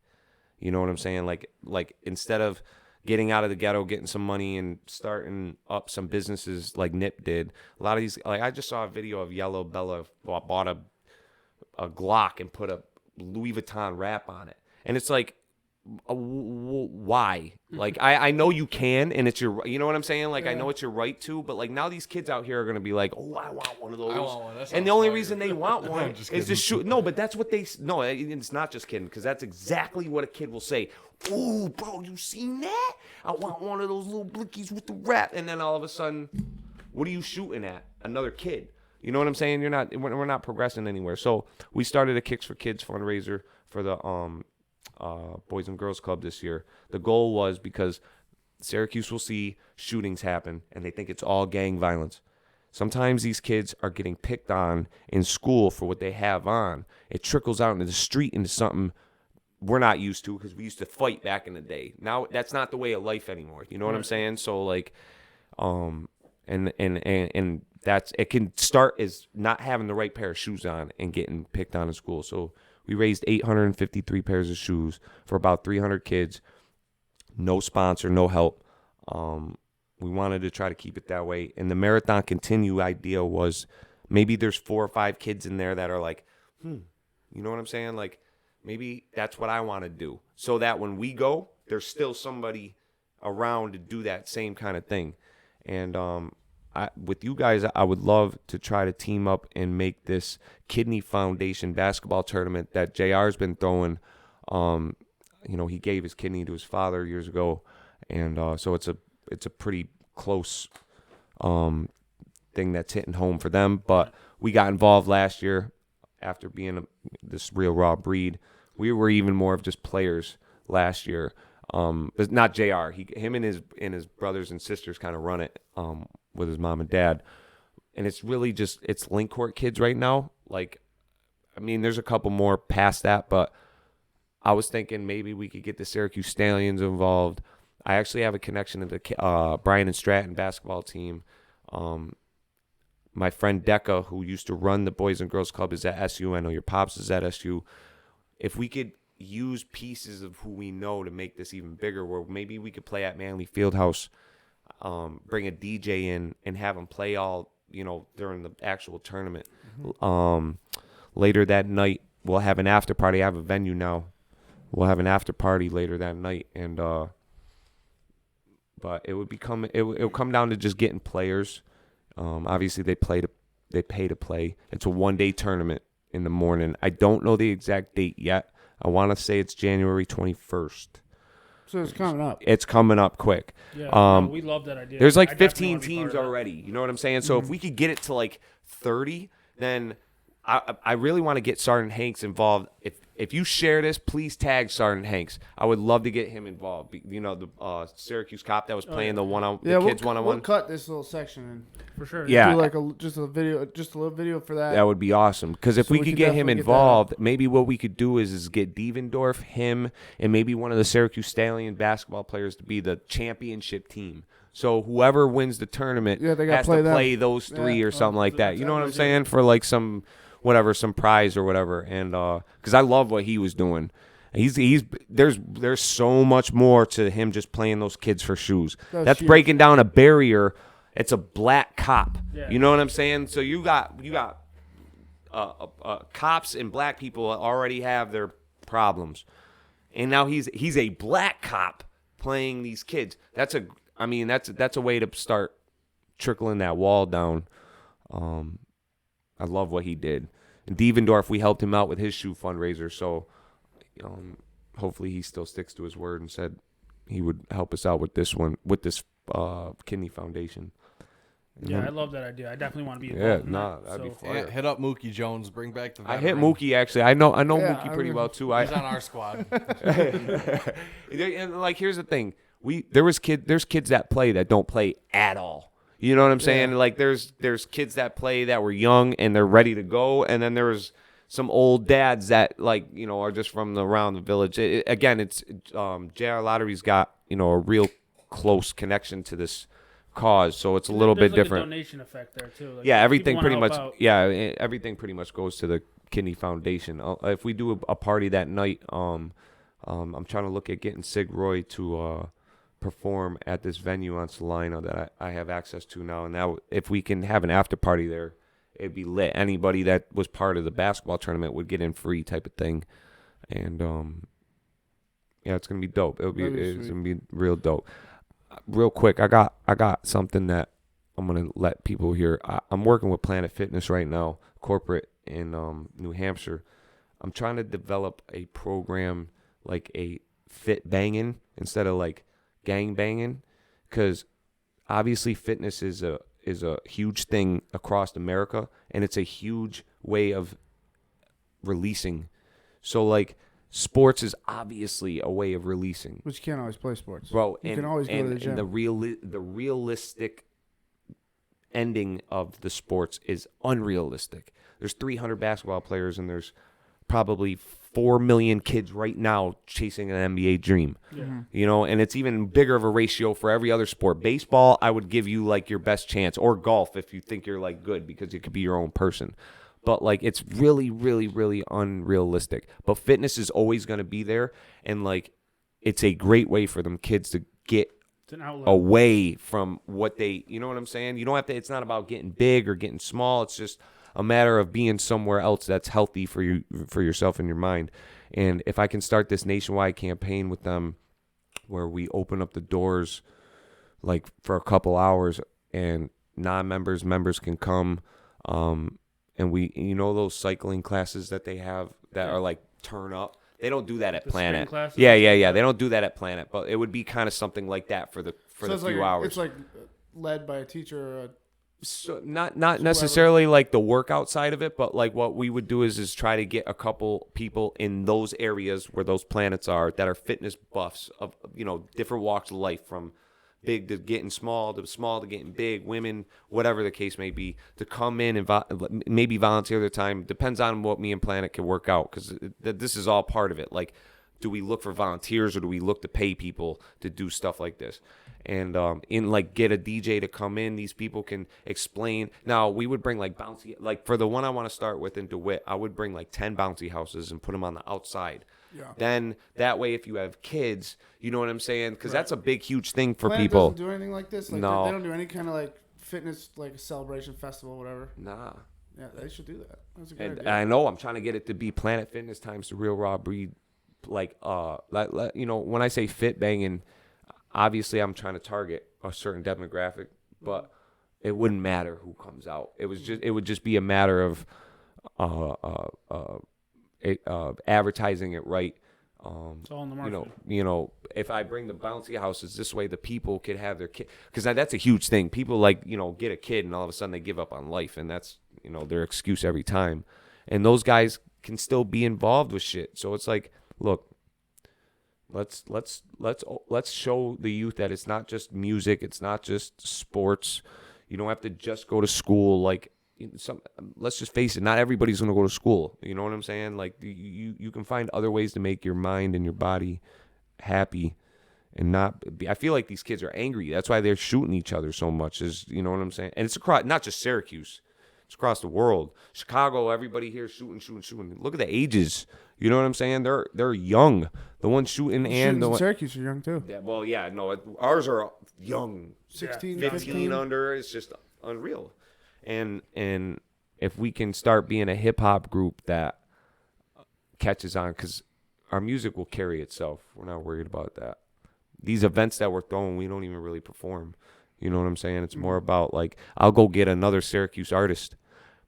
Speaker 3: You know what I'm saying? Like instead of getting out of the ghetto, getting some money and starting up some businesses like Nip did, a lot of these, like I just saw a video of Yellow Bella bought a Glock and put a Louis Vuitton wrap on it. And it's like, why? Like I know you can, and it's your, you know what I'm saying? Like, I know it's your right to, but like now these kids out here are gonna be like, oh, I want one of those.
Speaker 4: I want one. That
Speaker 3: And
Speaker 4: sounds
Speaker 3: the only
Speaker 4: fire.
Speaker 3: reason they want one
Speaker 4: Just
Speaker 3: is to shoot. No, but that's what no, it's not just kidding, because that's exactly what a kid will say. Ooh, bro, you seen that? I want one of those little blickies with the wrap. And then all of a sudden, what are you shooting at? Another kid. You know what I'm saying? We're not progressing anywhere. So we started a Kicks for Kids fundraiser for the Boys and Girls Club this year. The goal was, because Syracuse will see shootings happen and they think it's all gang violence. Sometimes these kids are getting picked on in school for what they have on. It trickles out into the street into something we're not used to, because we used to fight back in the day. Now that's not the way of life anymore. You know what I'm saying? So like, and that's, it can start as not having the right pair of shoes on and getting picked on in school. So we raised 853 pairs of shoes for about 300 kids. No sponsor, no help. We wanted to try to keep it that way. And the Marathon Continue idea was, maybe there's 4 or 5 kids in there that are like, you know what I'm saying? Like, maybe that's what I want to do. So that when we go, there's still somebody around to do that same kind of thing. And with you guys, I would love to try to team up and make this Kidney Foundation basketball tournament that JR's been throwing. You know, he gave his kidney to his father years ago, and so it's a pretty close thing that's hitting home for them. But we got involved last year after being this real raw breed. We were even more of just players last year. But not JR. Him and his brothers and sisters kind of run it with his mom and dad. And it's really just, it's link court kids right now. Like, I mean, there's a couple more past that, but I was thinking maybe we could get the Syracuse Stallions involved. I actually have a connection to the Bryan and Stratton basketball team. My friend Decca, who used to run the Boys and Girls Club, is at SU. I know your pops is at SU. If we could use pieces of who we know to make this even bigger, where maybe we could play at Manley Fieldhouse, bring a DJ in and have them play all, during the actual tournament. Later that night, we'll have an after party. I have a venue now. We'll have an after party later that night, and but it'll come down to just getting players. Obviously, they pay to play. It's a 1-day tournament in the morning. I don't know the exact date yet. I want to say it's January 21st.
Speaker 2: So it's coming up.
Speaker 3: It's coming up quick.
Speaker 5: Yeah, we love that idea.
Speaker 3: There's like
Speaker 5: I definitely
Speaker 3: 15
Speaker 5: wanna be part
Speaker 3: teams
Speaker 5: of that.
Speaker 3: already. You know what I'm saying? So if we could get it to like 30, then I really want to get Sergeant Hanks involved. If you share this, please tag Sergeant Hanks. I would love to get him involved. The Syracuse cop that was playing the kids one-on-one.
Speaker 2: We'll cut this little section in.
Speaker 5: For sure.
Speaker 3: Yeah.
Speaker 2: Do like just a little video for that.
Speaker 3: That would be awesome. Because if
Speaker 2: So
Speaker 3: we
Speaker 2: we
Speaker 3: could
Speaker 2: could
Speaker 3: get him
Speaker 2: definitely get that
Speaker 3: involved, maybe what we could do is get Devendorf, him, and maybe one of the Syracuse Stallion basketball players to be the championship team. So whoever wins the tournament
Speaker 2: Yeah, they gotta
Speaker 3: has
Speaker 2: play
Speaker 3: to
Speaker 2: them.
Speaker 3: play those three
Speaker 2: Yeah.
Speaker 3: or something like that. You know what I'm
Speaker 5: legit.
Speaker 3: saying? For like some prize or whatever. And because I love what he was doing. There's so much more to him just playing those kids for shoes. That's
Speaker 2: huge.
Speaker 3: breaking down a barrier. It's a black cop.
Speaker 5: Yeah.
Speaker 3: You know what I'm saying? So you got cops and black people already have their problems, and now he's a black cop playing these kids. That's a way to start trickling that wall down. I love what he did. And Devendorf, we helped him out with his shoe fundraiser, so hopefully he still sticks to his word and said he would help us out with this kidney foundation.
Speaker 5: Yeah, I love that idea. I definitely want to be
Speaker 3: Yeah,
Speaker 5: involved in that.
Speaker 3: that'd be
Speaker 5: So-
Speaker 3: fire.
Speaker 4: Hit up Mookie Jones. Bring back the
Speaker 3: I
Speaker 4: veteran.
Speaker 3: hit Mookie actually. I know
Speaker 2: Yeah,
Speaker 3: Mookie
Speaker 2: I
Speaker 3: pretty
Speaker 2: mean,
Speaker 3: well too.
Speaker 4: He's on our squad.
Speaker 3: And like here's the thing. There's kids that play that don't play at all. You know what I'm saying?
Speaker 2: Yeah.
Speaker 3: Like there's kids that play that were young and they're ready to go, and then there's some old dads that are just from around the village. Again, it's JR Lottery's got a real close connection to this cause, so it's a little
Speaker 5: There's
Speaker 3: bit
Speaker 5: like
Speaker 3: different.
Speaker 5: A donation effect there too. Like,
Speaker 3: Yeah,
Speaker 5: if
Speaker 3: everything
Speaker 5: people
Speaker 3: pretty
Speaker 5: wanna
Speaker 3: much.
Speaker 5: help out-
Speaker 3: Yeah, everything pretty much goes to the Kidney Foundation. If we do a party that night, I'm trying to look at getting Sig Roy to perform at this venue on Salina that I have access to now. And now, if we can have an after party there, it'd be lit. Anybody that was part of the basketball tournament would get in free, type of thing. And yeah, it's gonna be dope. It's gonna be real dope. Real quick, I got something that I'm gonna let people hear. I'm working with Planet Fitness right now, corporate in New Hampshire. I'm trying to develop a program like a fit banging instead of like gang banging, because obviously fitness is a huge thing across America, and it's a huge way of releasing. So like sports is obviously a way of releasing.
Speaker 2: But you can't always play sports.
Speaker 3: Bro,
Speaker 2: you
Speaker 3: and,
Speaker 2: can always go to
Speaker 3: and,
Speaker 2: the gym.
Speaker 3: and the realistic ending of the sports is unrealistic. There's 300 basketball players, and there's probably 4 million kids right now chasing an NBA dream.
Speaker 5: Yeah.
Speaker 3: And it's even bigger of a ratio for every other sport. Baseball, I would give you like your best chance, or golf if you think you're like good, because it could be your own person. But like it's really, really, really unrealistic. But fitness is always going to be there, and like it's a great way for them kids to get
Speaker 5: It's an outlet.
Speaker 3: away from what they, you know what I'm saying? You don't have to, it's not about getting big or getting small. It's just a matter of being somewhere else that's healthy for you, for yourself and your mind. And if I can start this nationwide campaign with them where we open up the doors like for a couple hours, and non-members, members can come, and we, those cycling classes that they have that are like turn up. They don't do that at
Speaker 5: The spring
Speaker 3: Planet.
Speaker 5: classes?
Speaker 3: Yeah. They don't do that at Planet, but it would be kind of something like that for the
Speaker 2: So it's
Speaker 3: few
Speaker 2: like
Speaker 3: hours.
Speaker 2: It's like led by a teacher or a
Speaker 3: So not necessarily like the workout side of it, but like what we would do is try to get a couple people in those areas where those planets are that are fitness buffs of, you know, different walks of life, from big to getting small to getting big, women, whatever the case may be, to come in and maybe volunteer their time. Depends on what me and Planet can work out, because this is all part of it. Like, do we look for volunteers or do we look to pay people to do stuff like this? And get a DJ to come in. These people can explain. Now, we would bring like bouncy, like for the one I want to start with in DeWitt, I would bring like 10 bouncy houses and put them on the outside. Yeah. Then that way, if you have kids, you know what I'm saying? Because that's a big, huge thing for
Speaker 2: Planet
Speaker 3: people.
Speaker 2: Doesn't do anything like this. Like,
Speaker 3: no,
Speaker 2: they don't do any kind of like fitness, like a celebration festival, whatever.
Speaker 3: Nah.
Speaker 2: Yeah, they should do that. That's a good
Speaker 3: And
Speaker 2: idea.
Speaker 3: I know I'm trying to get it to be Planet Fitness times the Real Raw Breed. Like, you know, when I say fit banging, obviously I'm trying to target a certain demographic, but it wouldn't matter who comes out. It would just be a matter of advertising it right.
Speaker 5: It's all in the market.
Speaker 3: You know, if I bring the bouncy houses this way, the people could have their kid, because that's a huge thing. People get a kid and all of a sudden they give up on life, and that's, their excuse every time. And those guys can still be involved with shit. So it's like, look, let's show the youth that it's not just music, it's not just sports. You don't have to just go to school. Like, let's just face it, not everybody's going to go to school. You know what I'm saying? Like, you can find other ways to make your mind and your body happy and not be. I feel like these kids are angry. That's why they're shooting each other so much, you know what I'm saying? And it's across, not just Syracuse. It's across the world. Chicago, everybody here shooting. Look at the ages. You know what I'm saying? They're young. The ones shooting and the
Speaker 2: in
Speaker 3: one,
Speaker 2: Syracuse are young too.
Speaker 3: yeah, well, yeah, no, ours are young.
Speaker 2: 16,
Speaker 3: 15
Speaker 2: 15
Speaker 3: under. It's just unreal. And if we can start being a hip hop group that catches on, because our music will carry itself. We're not worried about that. These events that we're throwing, we don't even really perform. You know what I'm saying? It's more about, like, I'll go get another Syracuse artist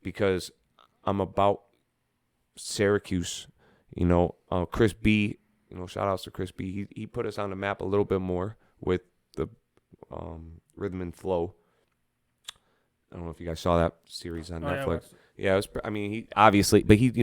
Speaker 3: because I'm about Syracuse. Chris B, shout outs to Chris B. He put us on the map a little bit more with the Rhythm and Flow. I don't know if you guys saw that series on Netflix. Yeah, it was. He obviously, but he's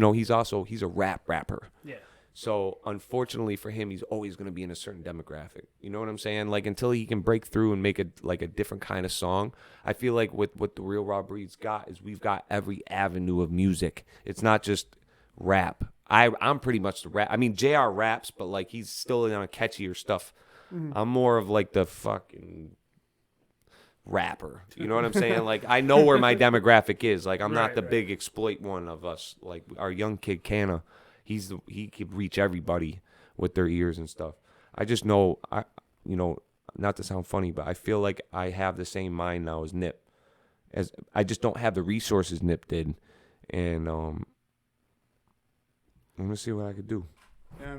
Speaker 3: a rapper. Yeah. So unfortunately for him, he's always going to be in a certain demographic. You know what I'm saying? Like, until he can break through and make it like a different kind of song. I feel like with what the Real Raw Breed's got is we've got every avenue of music. It's not just rap. I'm pretty much the rap. JR raps, but like he's still on catchier stuff. Mm-hmm. I'm more of like the fucking rapper. You know what I'm saying? Like, I know where my demographic is. Like, I'm not the big exploit one of us. Like, our young kid Canna, he could reach everybody with their ears and stuff. I just know, not to sound funny, but I feel like I have the same mind now as Nip. As I just don't have the resources Nip did, and I'm gonna see what I could do.
Speaker 2: Yeah,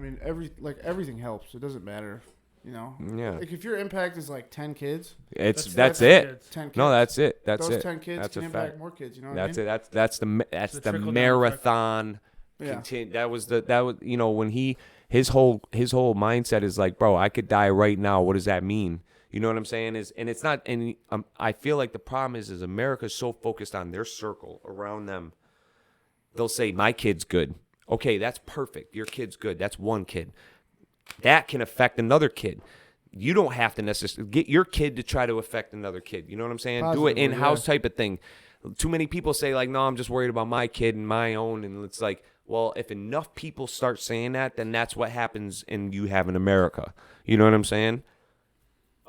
Speaker 2: everything helps. It doesn't matter.
Speaker 3: Yeah.
Speaker 2: Like, if your impact is like 10 kids,
Speaker 3: that's it.
Speaker 2: 10 kids.
Speaker 3: No, that's it. That's
Speaker 2: those
Speaker 3: it.
Speaker 2: 10 kids
Speaker 3: that's
Speaker 2: can
Speaker 3: a
Speaker 2: impact
Speaker 3: fact.
Speaker 2: more kids. You know what
Speaker 3: that's
Speaker 2: I mean?
Speaker 3: it. That's the marathon.
Speaker 2: Yeah.
Speaker 3: That was when his whole mindset is like, bro, I could die right now. What does that mean? You know what I'm saying? It's not. And I feel like the problem is America's so focused on their circle around them. They'll say, my kid's good. Okay, that's perfect. Your kid's good. That's one kid. That can affect another kid. You don't have to necessarily get your kid to try to affect another kid. You know what I'm saying?
Speaker 2: Positively,
Speaker 3: do it in-house type of thing. Too many people say, like, no, I'm just worried about my kid and my own. And it's like, well, if enough people start saying that, then that's what happens and you have in America. You know what I'm saying?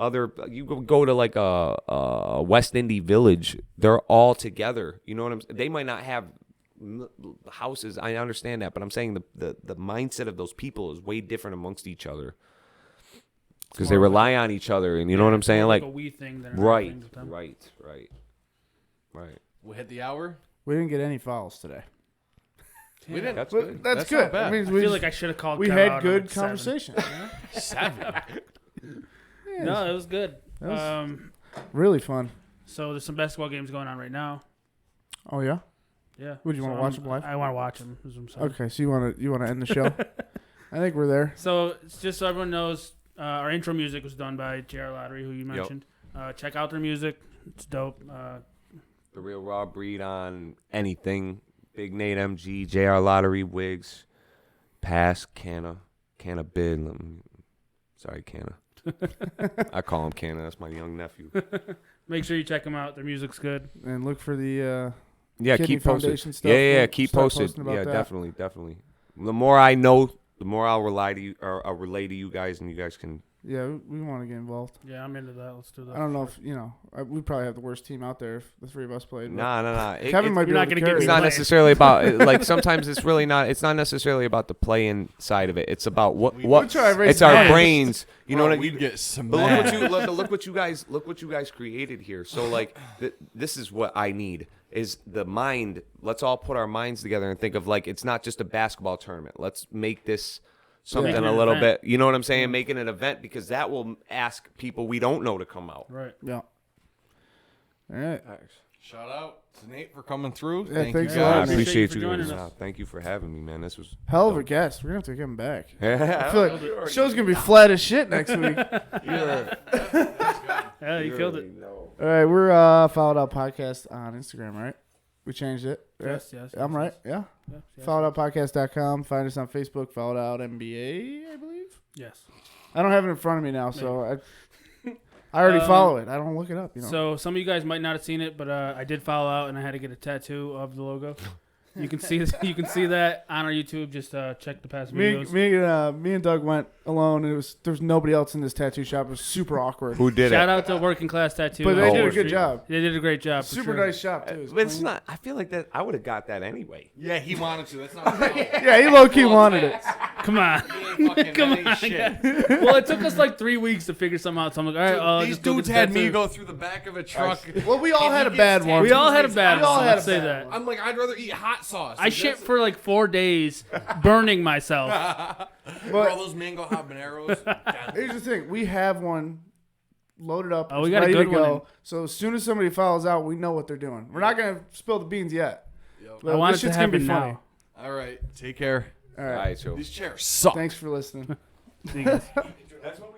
Speaker 3: You go to like a West Indy village. They're all together. You know what I'm saying? They might not have houses. I understand that, but I'm saying the mindset of those people is way different amongst each other because they rely on each other, and you know what I'm saying, like
Speaker 5: a we thing.
Speaker 3: Right.
Speaker 4: We hit the hour.
Speaker 2: We didn't get any fouls today.
Speaker 4: We didn't.
Speaker 3: That's good.
Speaker 2: That's good.
Speaker 4: not bad.
Speaker 2: That means
Speaker 5: I feel like I should have called.
Speaker 2: we
Speaker 5: Kev
Speaker 2: had
Speaker 5: out
Speaker 2: good
Speaker 5: on 7.
Speaker 2: conversation.
Speaker 4: 7.
Speaker 5: No, it was good.
Speaker 2: That was really fun.
Speaker 5: So there's some basketball games going on right now.
Speaker 2: Oh yeah.
Speaker 5: Yeah.
Speaker 2: Would you want to watch them live?
Speaker 5: I want to watch them. Is what I'm saying.
Speaker 2: Okay, so you want to end the show? I think we're there.
Speaker 5: So it's just so everyone knows, our intro music was done by J.R. Lottery, who you mentioned. Check out their music. It's dope.
Speaker 3: The Real Raw Breed on anything. Big Nate MG, JR Lottery, Wigs, Pass, Canna Bid. Sorry, Canna. I call him Canna. That's my young nephew.
Speaker 5: Make sure you check them out. Their music's good.
Speaker 2: And look for the
Speaker 3: Yeah,
Speaker 2: Kidney
Speaker 3: keep posted.
Speaker 2: Foundation stuff.
Speaker 3: Yeah,
Speaker 2: We'll
Speaker 3: keep
Speaker 2: start
Speaker 3: posted.
Speaker 2: posting about
Speaker 3: Yeah,
Speaker 2: that.
Speaker 3: definitely. The more I know, the more I'll rely to you, or I'll relay to you guys, and you guys can.
Speaker 2: Yeah, we want to get involved.
Speaker 5: Yeah, I'm into that. Let's do that.
Speaker 2: I don't know if we probably have the worst team out there if the three of us played. but
Speaker 3: Nah.
Speaker 2: Kevin might be
Speaker 5: You're not
Speaker 2: able to
Speaker 5: gonna give
Speaker 2: carry
Speaker 5: me
Speaker 3: It's
Speaker 2: it.
Speaker 3: not
Speaker 5: playing.
Speaker 3: necessarily about like sometimes it's really not. It's not necessarily about the playing side of it. It's about what
Speaker 2: try to raise
Speaker 3: it's our
Speaker 2: hands.
Speaker 3: brains. You know what I mean?
Speaker 4: We'd get
Speaker 3: But
Speaker 4: smashed.
Speaker 3: look what you guys created here. So like this is what I need is the mind. Let's all put our minds together and think of like it's not just a basketball tournament. Let's make this something
Speaker 5: Make it
Speaker 3: a
Speaker 5: an
Speaker 3: little
Speaker 5: event.
Speaker 3: bit. You know what I'm saying? Make it an event because that will ask people we don't know to come out.
Speaker 5: Right.
Speaker 2: Yeah. All right.
Speaker 4: Shout out to Nate for coming through.
Speaker 2: Yeah,
Speaker 4: Thank
Speaker 2: thanks
Speaker 4: you
Speaker 2: a lot,
Speaker 3: I
Speaker 4: guys.
Speaker 2: Nate.
Speaker 3: appreciate
Speaker 5: for
Speaker 3: you
Speaker 5: joining
Speaker 3: guys.
Speaker 5: us.
Speaker 3: Thank you for having me, man. This was
Speaker 2: Hell of a guest. We're gonna have to get him back. I
Speaker 3: I
Speaker 2: feel like the show's gonna be flat as shit next week.
Speaker 5: Yeah, you killed it.
Speaker 2: All right, we're Fouled Out Podcast on Instagram, right? We changed it. right?
Speaker 5: Yes.
Speaker 2: I'm right. Yeah.
Speaker 5: Yes.
Speaker 2: FouledOutPodcast.com. Find us on Facebook. Fouled Out NBA, I believe.
Speaker 5: Yes.
Speaker 2: I don't have it in front of me now, so I already follow it. I don't look it up.
Speaker 5: So some of you guys might not have seen it, but I did follow out, and I had to get a tattoo of the logo. You can see that on our YouTube. Just check the past videos.
Speaker 2: Me and Doug went alone, and there's nobody else in this tattoo shop. It was super awkward.
Speaker 3: Who did
Speaker 5: Shout
Speaker 3: it?
Speaker 5: out to Working Class Tattoo.
Speaker 2: But they
Speaker 5: on
Speaker 2: did a
Speaker 5: Wall
Speaker 2: good
Speaker 5: Street.
Speaker 2: job.
Speaker 5: They did a great job. for
Speaker 2: Super
Speaker 5: sure.
Speaker 2: nice shop too.
Speaker 3: But it's not. I feel like that. I would have got that anyway.
Speaker 4: Yeah, he wanted to. That's not.
Speaker 2: Yeah, he low key wanted it.
Speaker 5: Come on. Come on.
Speaker 4: Shit.
Speaker 5: Well, it took us like 3 weeks to figure something out. So I'm like, all right, I'll
Speaker 4: These
Speaker 5: just go
Speaker 4: dudes
Speaker 5: get the
Speaker 4: had me
Speaker 5: tattoo.
Speaker 4: go through the back of a truck.
Speaker 2: Well, we all
Speaker 4: And
Speaker 2: had a
Speaker 4: he
Speaker 2: bad
Speaker 4: gets
Speaker 2: one.
Speaker 5: We all had a bad
Speaker 2: We all
Speaker 5: one.
Speaker 2: had
Speaker 5: Let's
Speaker 2: a
Speaker 5: say
Speaker 2: bad
Speaker 5: that.
Speaker 2: one.
Speaker 4: I'm like, I'd rather eat hot sauce.
Speaker 5: I shit for like 4 days, burning myself.
Speaker 4: For all those mango habaneros.
Speaker 2: Here's the thing: we have one loaded up.
Speaker 5: Oh, we
Speaker 2: it's
Speaker 5: got a
Speaker 2: ready
Speaker 5: good
Speaker 2: to go.
Speaker 5: one in.
Speaker 2: So as soon as somebody follows out, we know what they're doing. We're not gonna spill the beans yet. But
Speaker 5: I want
Speaker 2: this
Speaker 5: it to
Speaker 2: shit's gonna be
Speaker 5: happen
Speaker 2: funny.
Speaker 5: now.
Speaker 4: All right, take care.
Speaker 2: All
Speaker 3: All
Speaker 2: right.
Speaker 3: right, so
Speaker 4: These chairs suck.
Speaker 2: Thanks for listening.
Speaker 5: See you guys.
Speaker 3: that's what